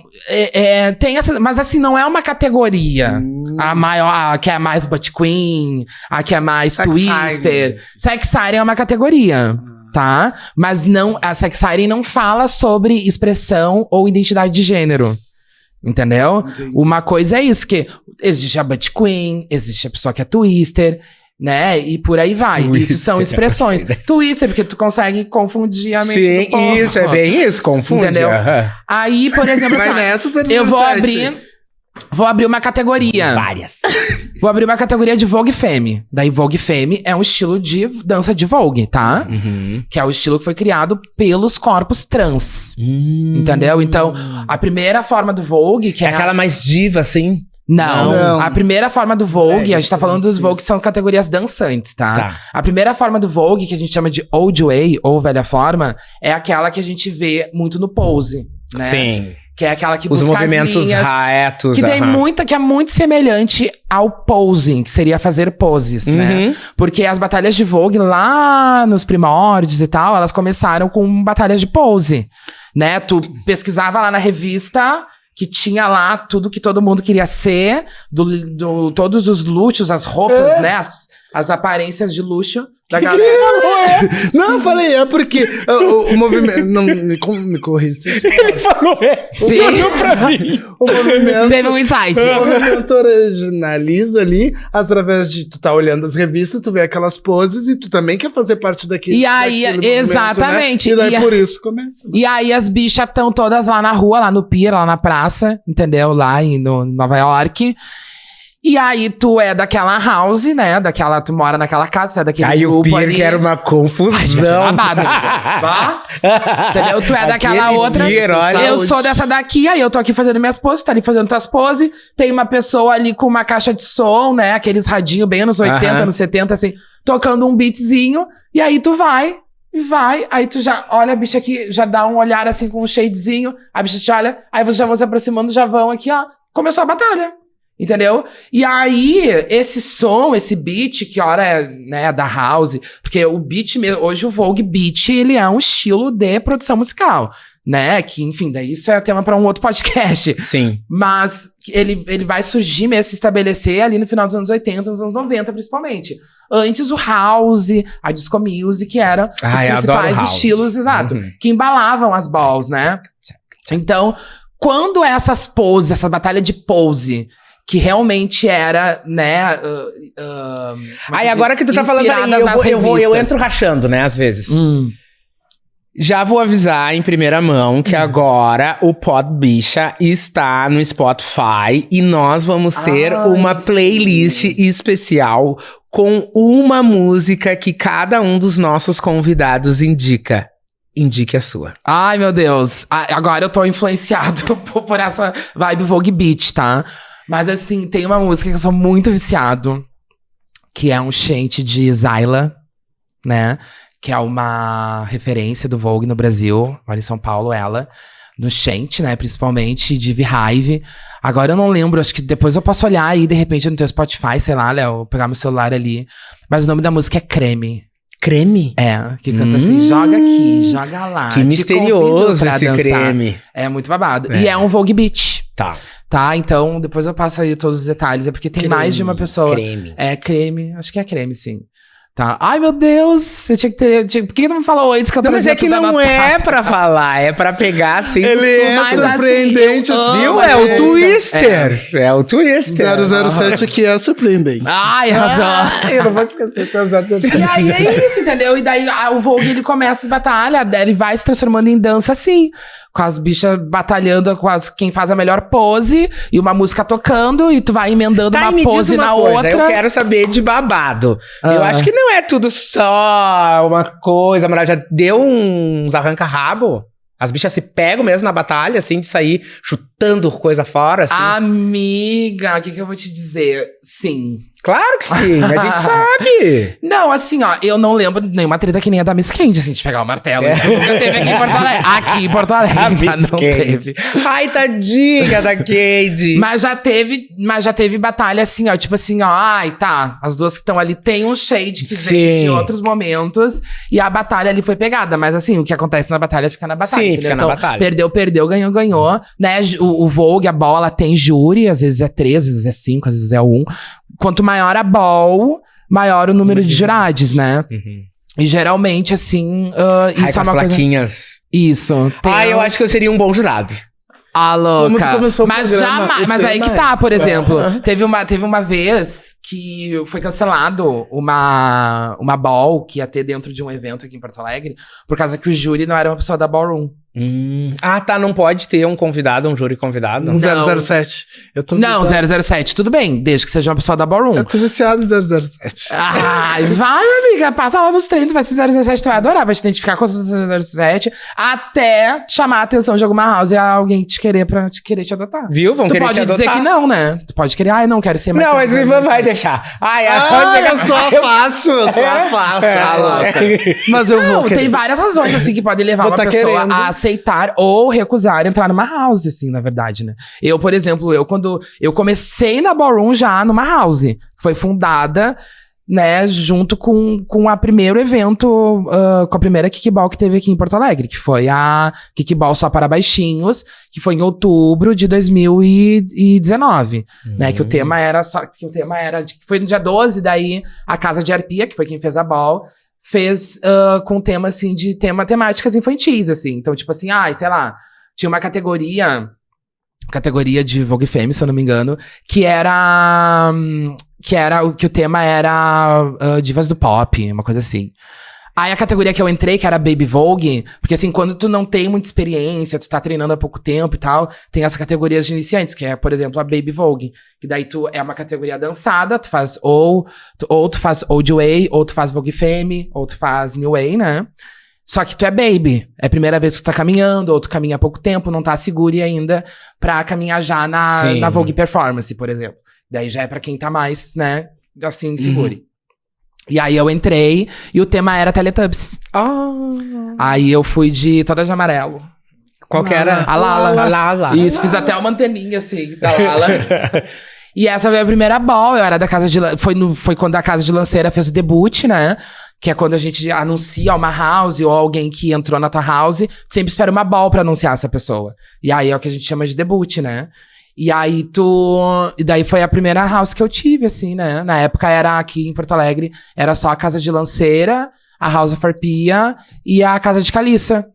tem essa. Mas assim, não é uma categoria. A maior, a que é mais butt queen, a que é mais Sex twister. Sex siren é uma categoria, tá? Mas não, a sex siren não fala sobre expressão ou identidade de gênero. Entendeu? Entendi. Uma coisa é isso, que existe a butt queen, existe a pessoa que é twister, né? E por aí vai. Twister. Isso são expressões. Twister, porque tu consegue confundir a mente Sim, do povo. isso, é bem isso, confunde. Entendeu? aham. Aí, por exemplo, Vai assim, nessa, eu vou abrir uma categoria. Várias. Vou abrir uma categoria de Vogue Femme. Daí Vogue Femme é um estilo de dança de Vogue, tá? Uhum. Que é o estilo que foi criado pelos corpos trans. Entendeu? Então, a primeira forma do Vogue, que É aquela mais diva, assim? Não. Não. A primeira forma do Vogue, É, a gente tá falando dos isso. Vogue que são categorias dançantes, tá? Tá. A primeira forma do Vogue, que a gente chama de Old Way, ou velha forma, é aquela que a gente vê muito no pose, né? Sim. Que é aquela que Os busca as movimentos linhas, retos. que tem aham. que é muito semelhante ao posing, que seria fazer poses, né? Uhum. Porque as batalhas de Vogue lá nos primórdios e tal, elas começaram com batalhas de pose, né? Tu pesquisava lá na revista que tinha lá tudo que todo mundo queria ser, todos os luxos, as roupas, né? As aparências de luxo da galera. Não, eu falei, é porque o movimento. Não, me corrija. Ele falou, Sim. olhou pra mim. O movimento. Teve um insight. O movimento originaliza ali, através de tu tá olhando as revistas, tu vê aquelas poses e tu também quer fazer parte daquele. E aí, daquele movimento, exatamente. Né? E daí E por isso começa. E aí as bichas estão todas lá na rua, lá no pier, lá na praça, entendeu? Lá em Nova York. E aí tu é daquela house, né? Tu mora naquela casa, tu é daquele Aí o grupo Pier ali. que era uma Ai, vai ser confusão. babado, amiga. Nossa! Entendeu? Tu é daquela Aquele outra. Pier, olha. Eu sou dessa daqui, aí eu tô aqui fazendo minhas poses, tá ali fazendo tuas poses. Tem uma pessoa ali com uma caixa de som, né? Aqueles radinhos bem anos 80, Aham. anos 70, assim, tocando um beatzinho. E aí tu vai. E vai, aí tu já olha a bicha aqui, já dá um olhar assim com um shadezinho, a bicha te olha, aí vocês já vão se aproximando, já vão aqui, ó, começou a batalha, entendeu? E aí, esse som, esse beat, que ora é, né, da house, porque o beat, hoje o Vogue Beat, ele é um estilo de produção musical, né, que enfim, daí isso é tema pra um outro podcast. Sim. Mas ele vai surgir mesmo, se estabelecer ali no final dos anos 80, nos anos 90, principalmente. Antes o house, a disco music, que eram os Eu adoro principais house. estilos, exato, Uhum. que embalavam as balls, né? Então, quando essas poses, essa batalha de pose, que realmente era, né... Aí agora que tu tá falando aí, inspiradas nas eu revistas. entro rachando, né, às vezes. Já Já vou avisar em primeira mão que agora o Pod Bicha está no Spotify e nós vamos ter Ai, uma playlist especial com uma música que cada um dos nossos convidados indica. Indique a sua. Ai, meu Deus. Agora eu tô influenciado por essa vibe Vogue Beat, tá? Mas assim, tem uma música que eu sou muito viciado, que é um chant de Zyla, né? Que é uma referência do Vogue no Brasil, mora em São Paulo, ela. No chant, né, principalmente, de Beehive. Agora eu não lembro, acho que depois eu posso olhar aí, de repente, no teu Spotify, sei lá, Léo, pegar meu celular ali. Mas o nome da música é Creme. Creme? É, que canta assim, joga aqui, joga lá. Que te misterioso convido pra esse dançar. creme. É muito babado. É. E é um Vogue Beat. Tá? Então, depois eu passo aí todos os detalhes. É porque tem mais de uma pessoa. Creme. É creme, acho que é creme, sim. Tá. Ai, meu Deus! Eu tinha que ter. Por que não me falou antes que eu Não, mas trazia é que tudo não anotado? é pra falar, é pra pegar assim. Ele é Mas, surpreendente. assim, eu viu? amo, É o mas- Twister. É o Twister. 007 que é surpreendente. Ai, razão. Eu não vou esquecer. Tem 007. E aí é isso, entendeu? E daí o Vogue, ele começa as batalhas, ele vai se transformando em dança assim. Com as bichas batalhando com quem faz a melhor pose, e uma música tocando, e tu vai emendando Tá, e uma me diz pose uma na coisa, outra. Eu quero saber de babado. Eu Ah. acho que não é tudo só uma coisa, mas já deu uns arranca-rabo. As bichas se pegam mesmo na batalha, assim, de sair chutando coisa fora, assim. Amiga, o que eu vou te dizer? Sim. Claro que sim, a gente sabe. Não, assim, ó, eu não lembro de nenhuma treta que nem a da Miss Candy, assim, de pegar o martelo. Isso nunca teve aqui em Porto Alegre. Aqui em Porto Alegre, não teve. Ai, tadinha da Cade. Mas já teve batalha assim, ó, tipo assim, ó, ai, tá, as duas que estão ali tem um shade que veio Sim. de outros momentos, e a batalha ali foi pegada, mas assim, o que acontece na batalha fica na batalha, Sim, entendeu? fica na Então, batalha. perdeu, ganhou, né, o Vogue, a bola tem júri, às vezes é 3, às vezes é 5, às vezes é 1, quanto maior a ball, maior o número de jurados, né, e geralmente, assim, Ai, isso com é as uma coisa... plaquinhas. Isso. Ai, eu acho que eu seria um bom jurado. Ah, Como que louca. começou o Mas programa? jamais. O Mas aí tema que tá, por exemplo. Aham. Teve uma vez que foi cancelado uma ball que ia ter dentro de um evento aqui em Porto Alegre, por causa que o júri não era uma pessoa da ballroom. Ah, tá, não pode ter um convidado, um júri convidado? Um 007. Eu tô Não, 007, tudo bem, desde que seja uma pessoa da ballroom. Eu tô viciado em 007. Ai, vai, amiga, passa lá nos treinos, vai ser 007, tu vai adorar, vai te identificar com o 007, até chamar a atenção de alguma house e alguém te querer te adotar. Viu? Vão Tu querer pode te dizer adotar. que não, né? Tu pode querer, ai, não quero ser mais. Não, mas o Ivan vai deixar. Ai, Eu sou fácil, eu sou fácil. É, louca. Mas eu Não, vou tem querer. várias razões, assim, que podem levar Vou uma tá pessoa querendo. a aceitar ou recusar entrar numa house, assim, na verdade, né? Eu, por exemplo, quando eu comecei na Ballroom já numa house, foi fundada, né, junto com a primeiro evento, com a primeira Kickball que teve aqui em Porto Alegre, que foi a Kickball só para baixinhos, que foi em outubro de 2019, né, que o tema era foi no dia 12, daí a Casa de Arpia, que foi quem fez a ball, fez com tema, assim, temáticas infantis, assim. Então, tipo assim, sei lá, tinha uma categoria de Vogue Femme, se eu não me engano, que o tema era divas do pop, uma coisa assim. Aí a categoria que eu entrei, que era Baby Vogue, porque assim, quando tu não tem muita experiência, tu tá treinando há pouco tempo e tal, tem as categorias de iniciantes, que é, por exemplo, a Baby Vogue, que daí é uma categoria dançada, tu faz ou tu faz Old Way, ou tu faz Vogue Femme, ou tu faz New Way, né? Só que tu é baby, é a primeira vez que tu tá caminhando, ou tu caminha há pouco tempo, não tá seguro ainda pra caminhar já na Vogue Performance, por exemplo. Daí já é pra quem tá mais, né, assim, segure. E aí eu entrei e o tema era Teletubbies. Aí eu fui toda de amarelo. Qual que era? A Lala. A Lala. Isso, fiz até uma anteninha assim, da Lala. E essa foi a primeira ball, eu era da casa de... Foi quando a Casa de Lanceira fez o debut, né? Que é quando a gente anuncia uma house ou alguém que entrou na tua house, sempre espera uma ball pra anunciar essa pessoa. E aí é o que a gente chama de debut, né? E aí E daí foi a primeira house que eu tive, assim, né? Na época era aqui em Porto Alegre, era só a Casa de Lanceira, a House of Arpia e a Casa de Caliça.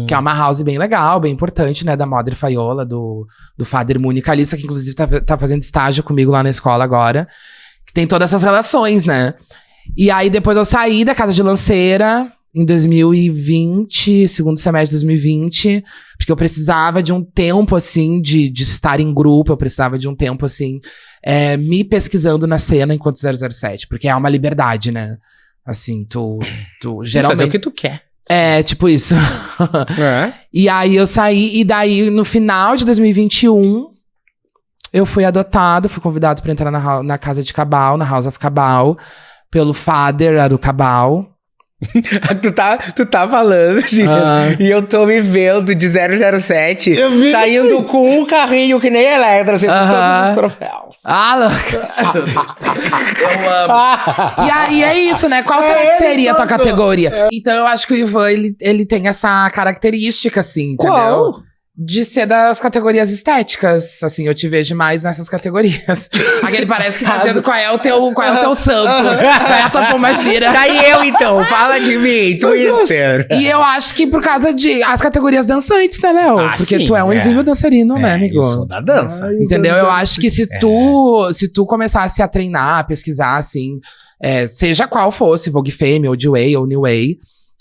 Que é uma house bem legal, bem importante, né? Da Modre Faiola, do Father Muni Caliça, que inclusive tá fazendo estágio comigo lá na escola agora. Que tem todas essas relações, né? E aí depois eu saí da Casa de Lanceira em 2020, segundo semestre de 2020, porque eu precisava de um tempo, assim, de estar em grupo, eu precisava de um tempo, assim, me pesquisando na cena enquanto 007, porque é uma liberdade, né? Assim, tu geralmente... Fazer o que tu quer. É, tipo isso. É. E aí eu saí, e daí no final de 2021, eu fui adotado, fui convidado pra entrar na casa de Cabal, na House of Cabal, pelo Father do Cabal. Tu tá falando, Gina, e eu tô me vendo de 007 Eu vi saindo com um carrinho que nem Electra, assim, com todos os troféus. Louca! Eu amo. E aí é isso, né? Qual será que seria a tua categoria? Então eu acho que o Ivan, ele tem essa característica, assim, entendeu? Qual? de ser das categorias estéticas. Assim, eu te vejo mais nessas categorias. Aquele parece que tá dizendo qual é o teu santo, qual é a tua pomba gira. Daí eu, então, fala de mim, Twister. E eu acho que por causa de as categorias dançantes, né, Léo? Ah, porque sim, tu é um exímio dançarino, né, amigo? Eu sou da dança. Entendeu? Eu acho que se tu começasse a treinar, a pesquisar, assim, seja qual fosse, Vogue Femme, Old Way ou New Way,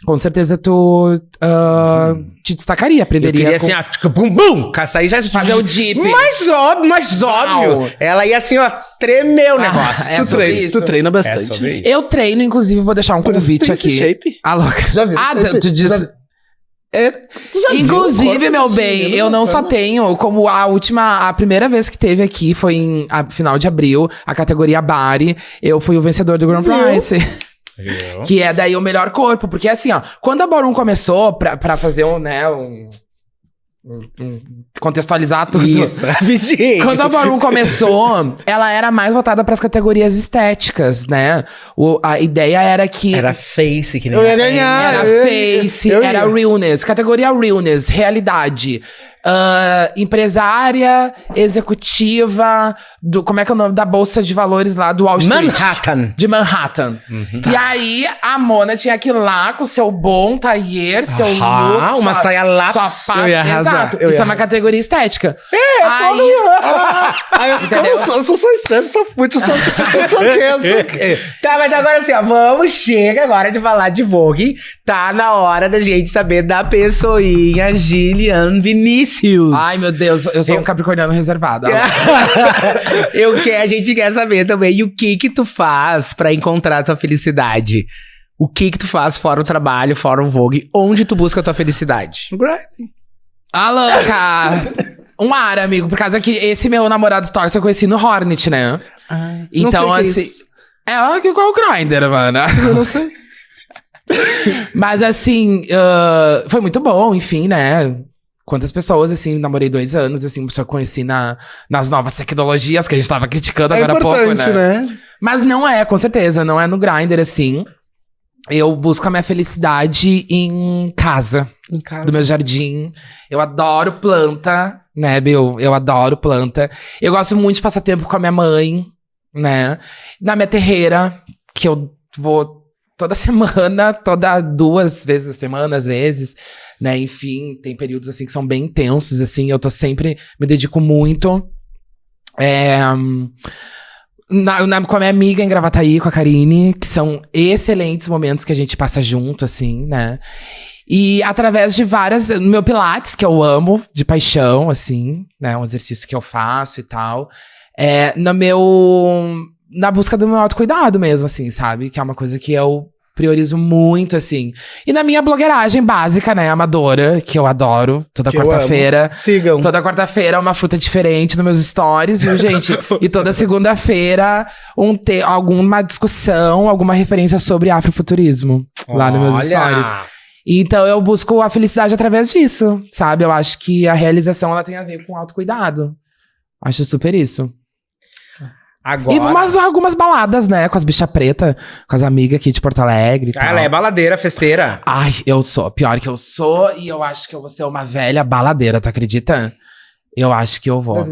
com certeza tu te destacaria, aprenderia. Eu queria assim, ó, bum, bum, caçar aí já... fazer o dip. Mais óbvio. Ela ia assim, ó, tremer o negócio. Tu treina bastante. Eu treino, inclusive, vou deixar um convite aqui. Shape? Ah, louca. Já viu? Tu disse... Inclusive, meu bem, eu não só tenho, como a primeira vez que teve aqui foi em final de abril, a categoria Body, eu fui o vencedor do Grand Prize. Que é daí o melhor corpo, porque assim, ó, quando a Ballroom começou pra fazer contextualizar tudo. Isso, rapidinho. Quando a Ballroom começou, ela era mais voltada pras categorias estéticas, né? A ideia era que... Era face, que nem Eu ia ganhar. Era face, eu era ia. realness. Categoria realness, realidade. Empresária, executiva, como é que é o nome da bolsa de valores lá do Wall Street? Manhattan. De Manhattan. E aí, a Mona tinha que ir lá com seu bom tailleur, seu look. Uma saia lápis. Sua pasta. Eu ia arrasar, Exato. eu ia Isso é uma categoria estética. Eu sou estético, eu sou quê? Tá, mas agora assim, ó, chega agora de falar de Vogue. Tá na hora da gente saber da pessoinha Gillian Vinícius. Ai, meu Deus, eu sou um capricorniano reservado. A gente quer saber também o que tu faz pra encontrar a tua felicidade. O que tu faz fora o trabalho, fora o Vogue? Onde tu busca a tua felicidade? Ah, louca! Um ar, amigo, por causa que esse meu namorado tóxico eu conheci no Hornet, né? Então, não sei o que é assim... isso. É igual o Grindr, mano. Eu não sei. Mas, assim, foi muito bom, enfim, né? Quantas pessoas, assim, namorei 2 anos, assim, só conheci nas novas tecnologias que a gente tava criticando agora há pouco, né? Mas não é, com certeza, não é no Grindr, assim. Eu busco a minha felicidade em casa. Do meu jardim. Eu adoro planta, né, Bill? Eu adoro planta. Eu gosto muito de passar tempo com a minha mãe, né? Na minha terreira, que eu vou toda semana, 2 vezes na semana, às vezes, né? Enfim, tem períodos, assim, que são bem intensos, assim. Eu tô sempre... Me dedico muito. Com a minha amiga em Gravataí, com a Karine, que são excelentes momentos que a gente passa junto, assim, né? E através de no meu Pilates, que eu amo, de paixão, assim, né? Um exercício que eu faço e tal. Na busca do meu autocuidado mesmo, assim, sabe? Que é uma coisa que eu priorizo muito, assim. E na minha blogueiragem básica, né? Amadora, que eu adoro. Toda quarta-feira. Sigam. Toda quarta-feira uma fruta diferente nos meus stories, viu, gente? E toda segunda-feira alguma discussão, alguma referência sobre afrofuturismo lá nos meus stories. Então eu busco a felicidade através disso, sabe? Eu acho que a realização, ela tem a ver com autocuidado. Acho super isso. Agora... E algumas baladas, né? Com as bichas pretas, com as amigas aqui de Porto Alegre e tal. Ela é baladeira, festeira. Ai, eu sou. Pior que eu sou. E eu acho que eu vou ser uma velha baladeira, tu acredita? Eu acho que eu vou.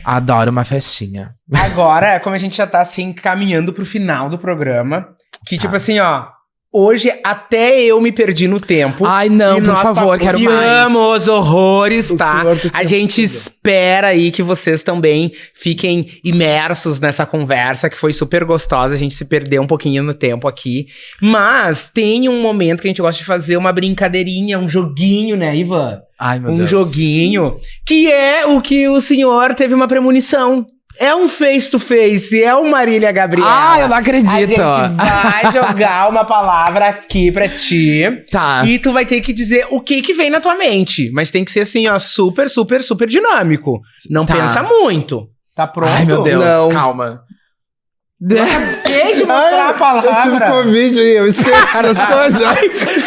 Adoro uma festinha. Agora, como a gente já tá, assim, caminhando pro final do programa, que tipo assim, ó... Hoje, até eu me perdi no tempo. Ai, não, por favor, quero mais. Amo horrores, tá? A gente espera aí que vocês também fiquem imersos nessa conversa, que foi super gostosa. A gente se perdeu um pouquinho no tempo aqui. Mas tem um momento que a gente gosta de fazer uma brincadeirinha, um joguinho, né, Ivan? Ai, meu Deus. Um joguinho, que é o que o senhor teve uma premonição. É um face-to-face, é o Marília Gabriela. Ah, eu não acredito. A gente vai jogar uma palavra aqui pra ti. Tá. E tu vai ter que dizer o que vem na tua mente. Mas tem que ser assim, ó, super, super, super dinâmico. Não pensa muito. Tá pronto? Ai, meu Deus, Não. calma. Acabei de mostrar a palavra. Eu tive Covid aí, eu esqueço das coisas.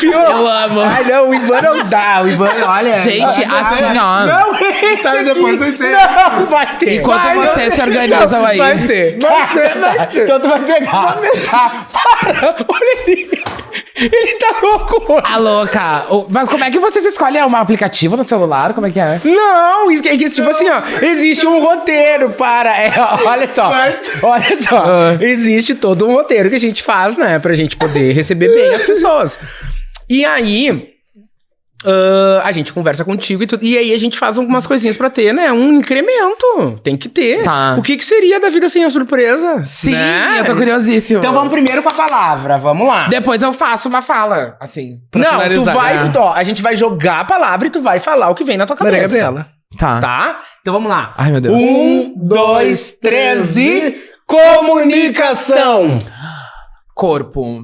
Eu amo. Ai, não, o Ivan não dá. O Ivan, olha... Gente, assim, ó. Não, Tá, depois vai ter. Não, vai ter. Enquanto vocês se organizam aí. Vai ter. Então tu vai pegar. Tá, para. Olha ele. Ele tá louco. Ah, louca. Mas como é que vocês escolhem? É um aplicativo no celular? Como é que é? Não, isso que tipo assim, ó. Existe um roteiro para. Olha só. Olha só. Existe todo um roteiro que a gente faz, né? Pra gente poder receber bem as pessoas. E aí. A gente conversa contigo e tudo. E aí a gente faz algumas coisinhas pra ter, né? Um incremento. Tem que ter. Tá. O que seria da vida sem a surpresa? Sim, né? eu tô curiosíssimo. Então vamos primeiro com a palavra. Vamos lá. Depois eu faço uma fala, assim. Não, finalizar. tu vai. Ó, a gente vai jogar a palavra e tu vai falar o que vem na tua Maria cabeça. Gabriela. Tá. Tá? Então vamos lá. Ai, meu Deus. 1, 2, 3 e. Comunicação! Corpo.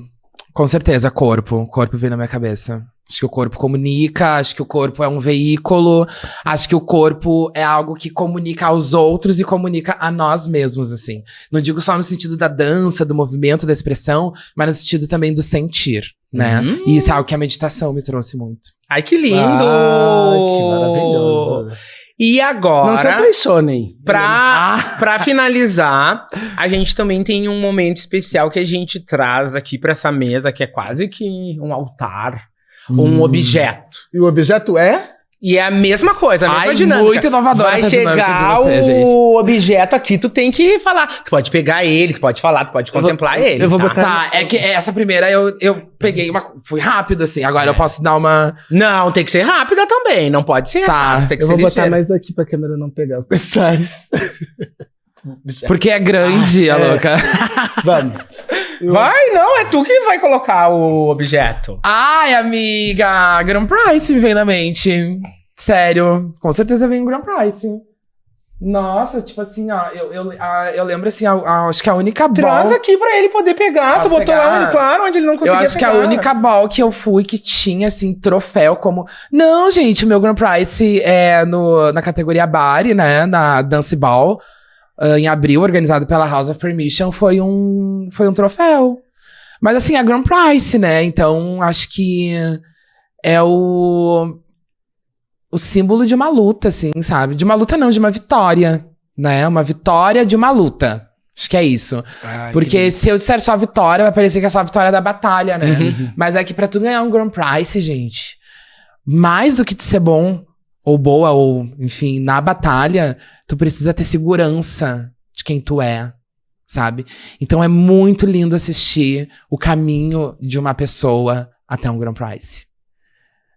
Com certeza, corpo. Corpo vem na minha cabeça. Acho que o corpo comunica, acho que o corpo é um veículo, acho que o corpo é algo que comunica aos outros e comunica a nós mesmos, assim. Não digo só no sentido da dança, do movimento, da expressão, mas no sentido também do sentir, né? E isso é algo que a meditação me trouxe muito. Ai, que lindo! Que maravilhoso. E agora, Não se apaixonem. pra finalizar, a gente também tem um momento especial que a gente traz aqui pra essa mesa, que é quase que um altar, um objeto. E o objeto é? E é a mesma coisa, a mesma Ai, dinâmica. muito inovadora Vai essa dinâmica chegar de você, gente. o objeto aqui, tu tem que falar. Tu pode pegar ele, tu pode falar, tu pode contemplar ele. eu vou tá? botar- Tá, é que essa primeira eu peguei uma... Fui rápido, assim. Agora eu posso dar uma... Não, tem que ser rápida também. Não pode ser Tá, rápida, tem que Eu ser vou botar ligeira. mais aqui pra câmera não pegar os detalhes. Porque é grande, a louca. Vamos. Vai, não, é tu que vai colocar o objeto. Ai, amiga, Grand Price me vem na mente. Sério, com certeza vem o Grand Price. Nossa, tipo assim, ó, eu lembro assim, acho que a única Traz ball... aqui pra ele poder pegar. Posso Tu botou pegar? lá, claro, onde ele não Eu conseguia acho que pegar. a única ball que eu fui que tinha, assim, troféu como... Não, gente, o meu Grand Prize é na categoria Bari, né, na Dance Ball, em abril, organizado pela House of Permission, foi um troféu. Mas assim, a Grand Prize, né, então acho que é o símbolo de uma luta, assim, sabe? De uma luta não, de uma vitória, né? Uma vitória de uma luta. Acho que é isso. Ai, Porque se eu disser só vitória, vai parecer que é só a vitória da batalha, né? Mas é que pra tu ganhar um Grand Prize, gente, mais do que tu ser bom, ou boa, ou, enfim, na batalha, tu precisa ter segurança de quem tu é, sabe? Então é muito lindo assistir o caminho de uma pessoa até um Grand Prize.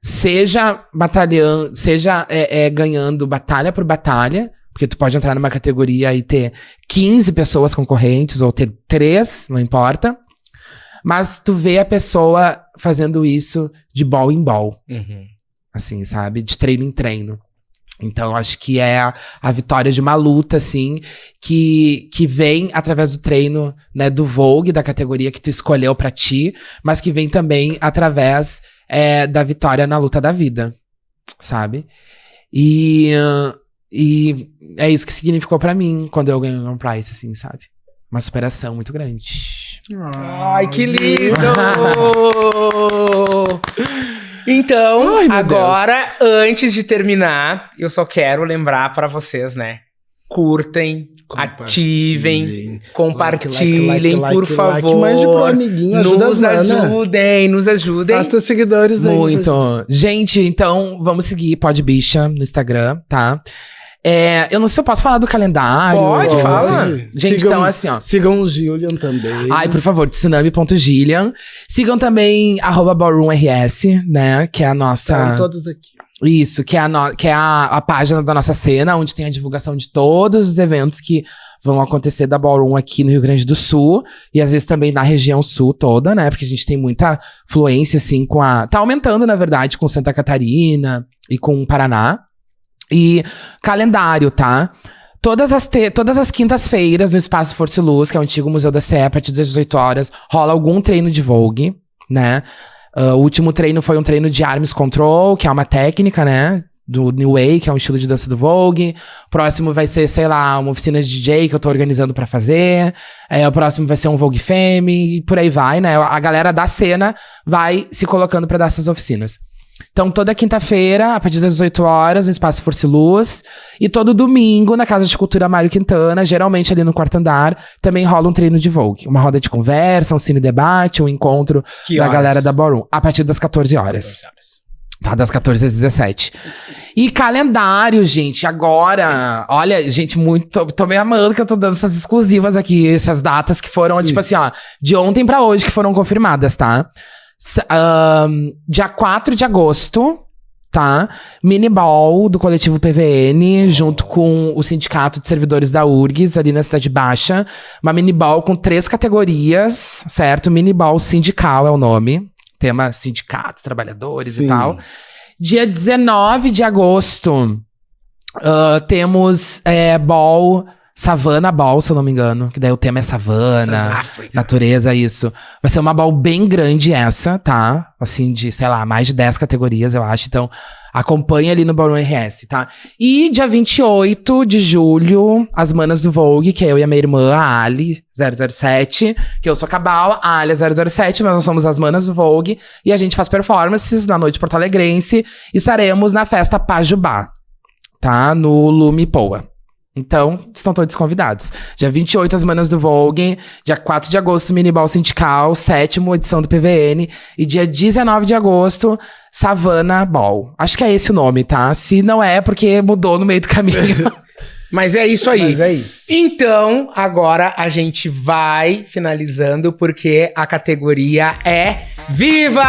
Seja batalhando, seja ganhando batalha por batalha, porque tu pode entrar numa categoria e ter 15 pessoas concorrentes, ou ter 3, não importa. Mas tu vê a pessoa fazendo isso de ball em ball, assim, sabe? De treino em treino. Então, acho que é a vitória de uma luta, assim, que vem através do treino, né, do Vogue, da categoria que tu escolheu pra ti, mas que vem também através da vitória na luta da vida, sabe? E é isso que significou pra mim quando eu ganhei um Prize, assim, sabe? Uma superação muito grande. Ai, que lindo! Então, Ai, meu agora, antes de terminar, eu só quero lembrar pra vocês, né? Curtem, ativem, compartilhem, por favor. Mande pro amiguinho, ajuda Nos as mana. nos ajudem. Faz teus seguidores aí. Muito. Gente, então, vamos seguir Pod Bicha no Instagram, tá? Eu não sei se eu posso falar do calendário. Pode, ou fala. assim. Gente, então, assim, ó. Sigam o Julian também. Ai, por favor, tsunami.gillian. Sigam também @ballroomrs, né? Que é a nossa... Estão todos aqui. Isso, que é a página da nossa cena, onde tem a divulgação de todos os eventos que vão acontecer da Ballroom aqui no Rio Grande do Sul. E às vezes também na região sul toda, né? Porque a gente tem muita fluência, assim, tá aumentando, na verdade, com Santa Catarina e com o Paraná. E calendário, tá? Todas as quintas-feiras, no Espaço Força e Luz, que é o antigo Museu da CE, a partir das 18 horas, rola algum treino de Vogue, né? O último treino foi um treino de Arms Control, que é uma técnica, né? Do New Way, que é um estilo de dança do Vogue. O próximo vai ser, sei lá, uma oficina de DJ que eu tô organizando pra fazer. O próximo vai ser um Vogue Femme, e por aí vai, né? A galera da cena vai se colocando pra dar essas oficinas. Então, toda quinta-feira, a partir das 18 horas, no Espaço Força e Luz. E todo domingo, na Casa de Cultura Mário Quintana, geralmente ali no quarto andar, também rola um treino de Vogue. Uma roda de conversa, um cine-debate, um encontro da galera da Ballroom. A partir das 14 horas. Tá, das 14 às 17. E calendário, gente, agora... Olha, gente, muito... Tô meio amando que eu tô dando essas exclusivas aqui, essas datas que foram, tipo assim, ó... De ontem pra hoje que foram confirmadas, tá? Dia 4 de agosto, tá? Mini Ball do coletivo PVN, junto com o Sindicato de Servidores da URGS, ali na Cidade Baixa. Uma mini ball com 3 categorias, certo? Mini Ball sindical é o nome. Tema sindicato, trabalhadores e tal. Dia 19 de agosto, temos Ball... Savana Ball, se eu não me engano. Que daí o tema é savana, natureza, isso. Vai ser uma ball bem grande essa, tá? Assim, de, sei lá, mais de 10 categorias, eu acho. Então, acompanha ali no Ballroom RS, tá? E dia 28 de julho, as manas do Vogue, que é eu e a minha irmã, a Ali 007, que eu sou Cabal, a Ali é 007, mas nós somos as manas do Vogue. E a gente faz performances na noite porto-alegrense. E estaremos na festa Pajubá, tá? No Lume Poa. Então, estão todos convidados. Dia 28, as manas do Vogue. Dia 4 de agosto, Mini Ball Sindical, 7ª edição do PVN. E dia 19 de agosto, Savana Ball. Acho que é esse o nome, tá? Se não é, porque mudou no meio do caminho. Mas é isso aí. Mas é isso. Então, agora a gente vai finalizando, porque a categoria é Viva!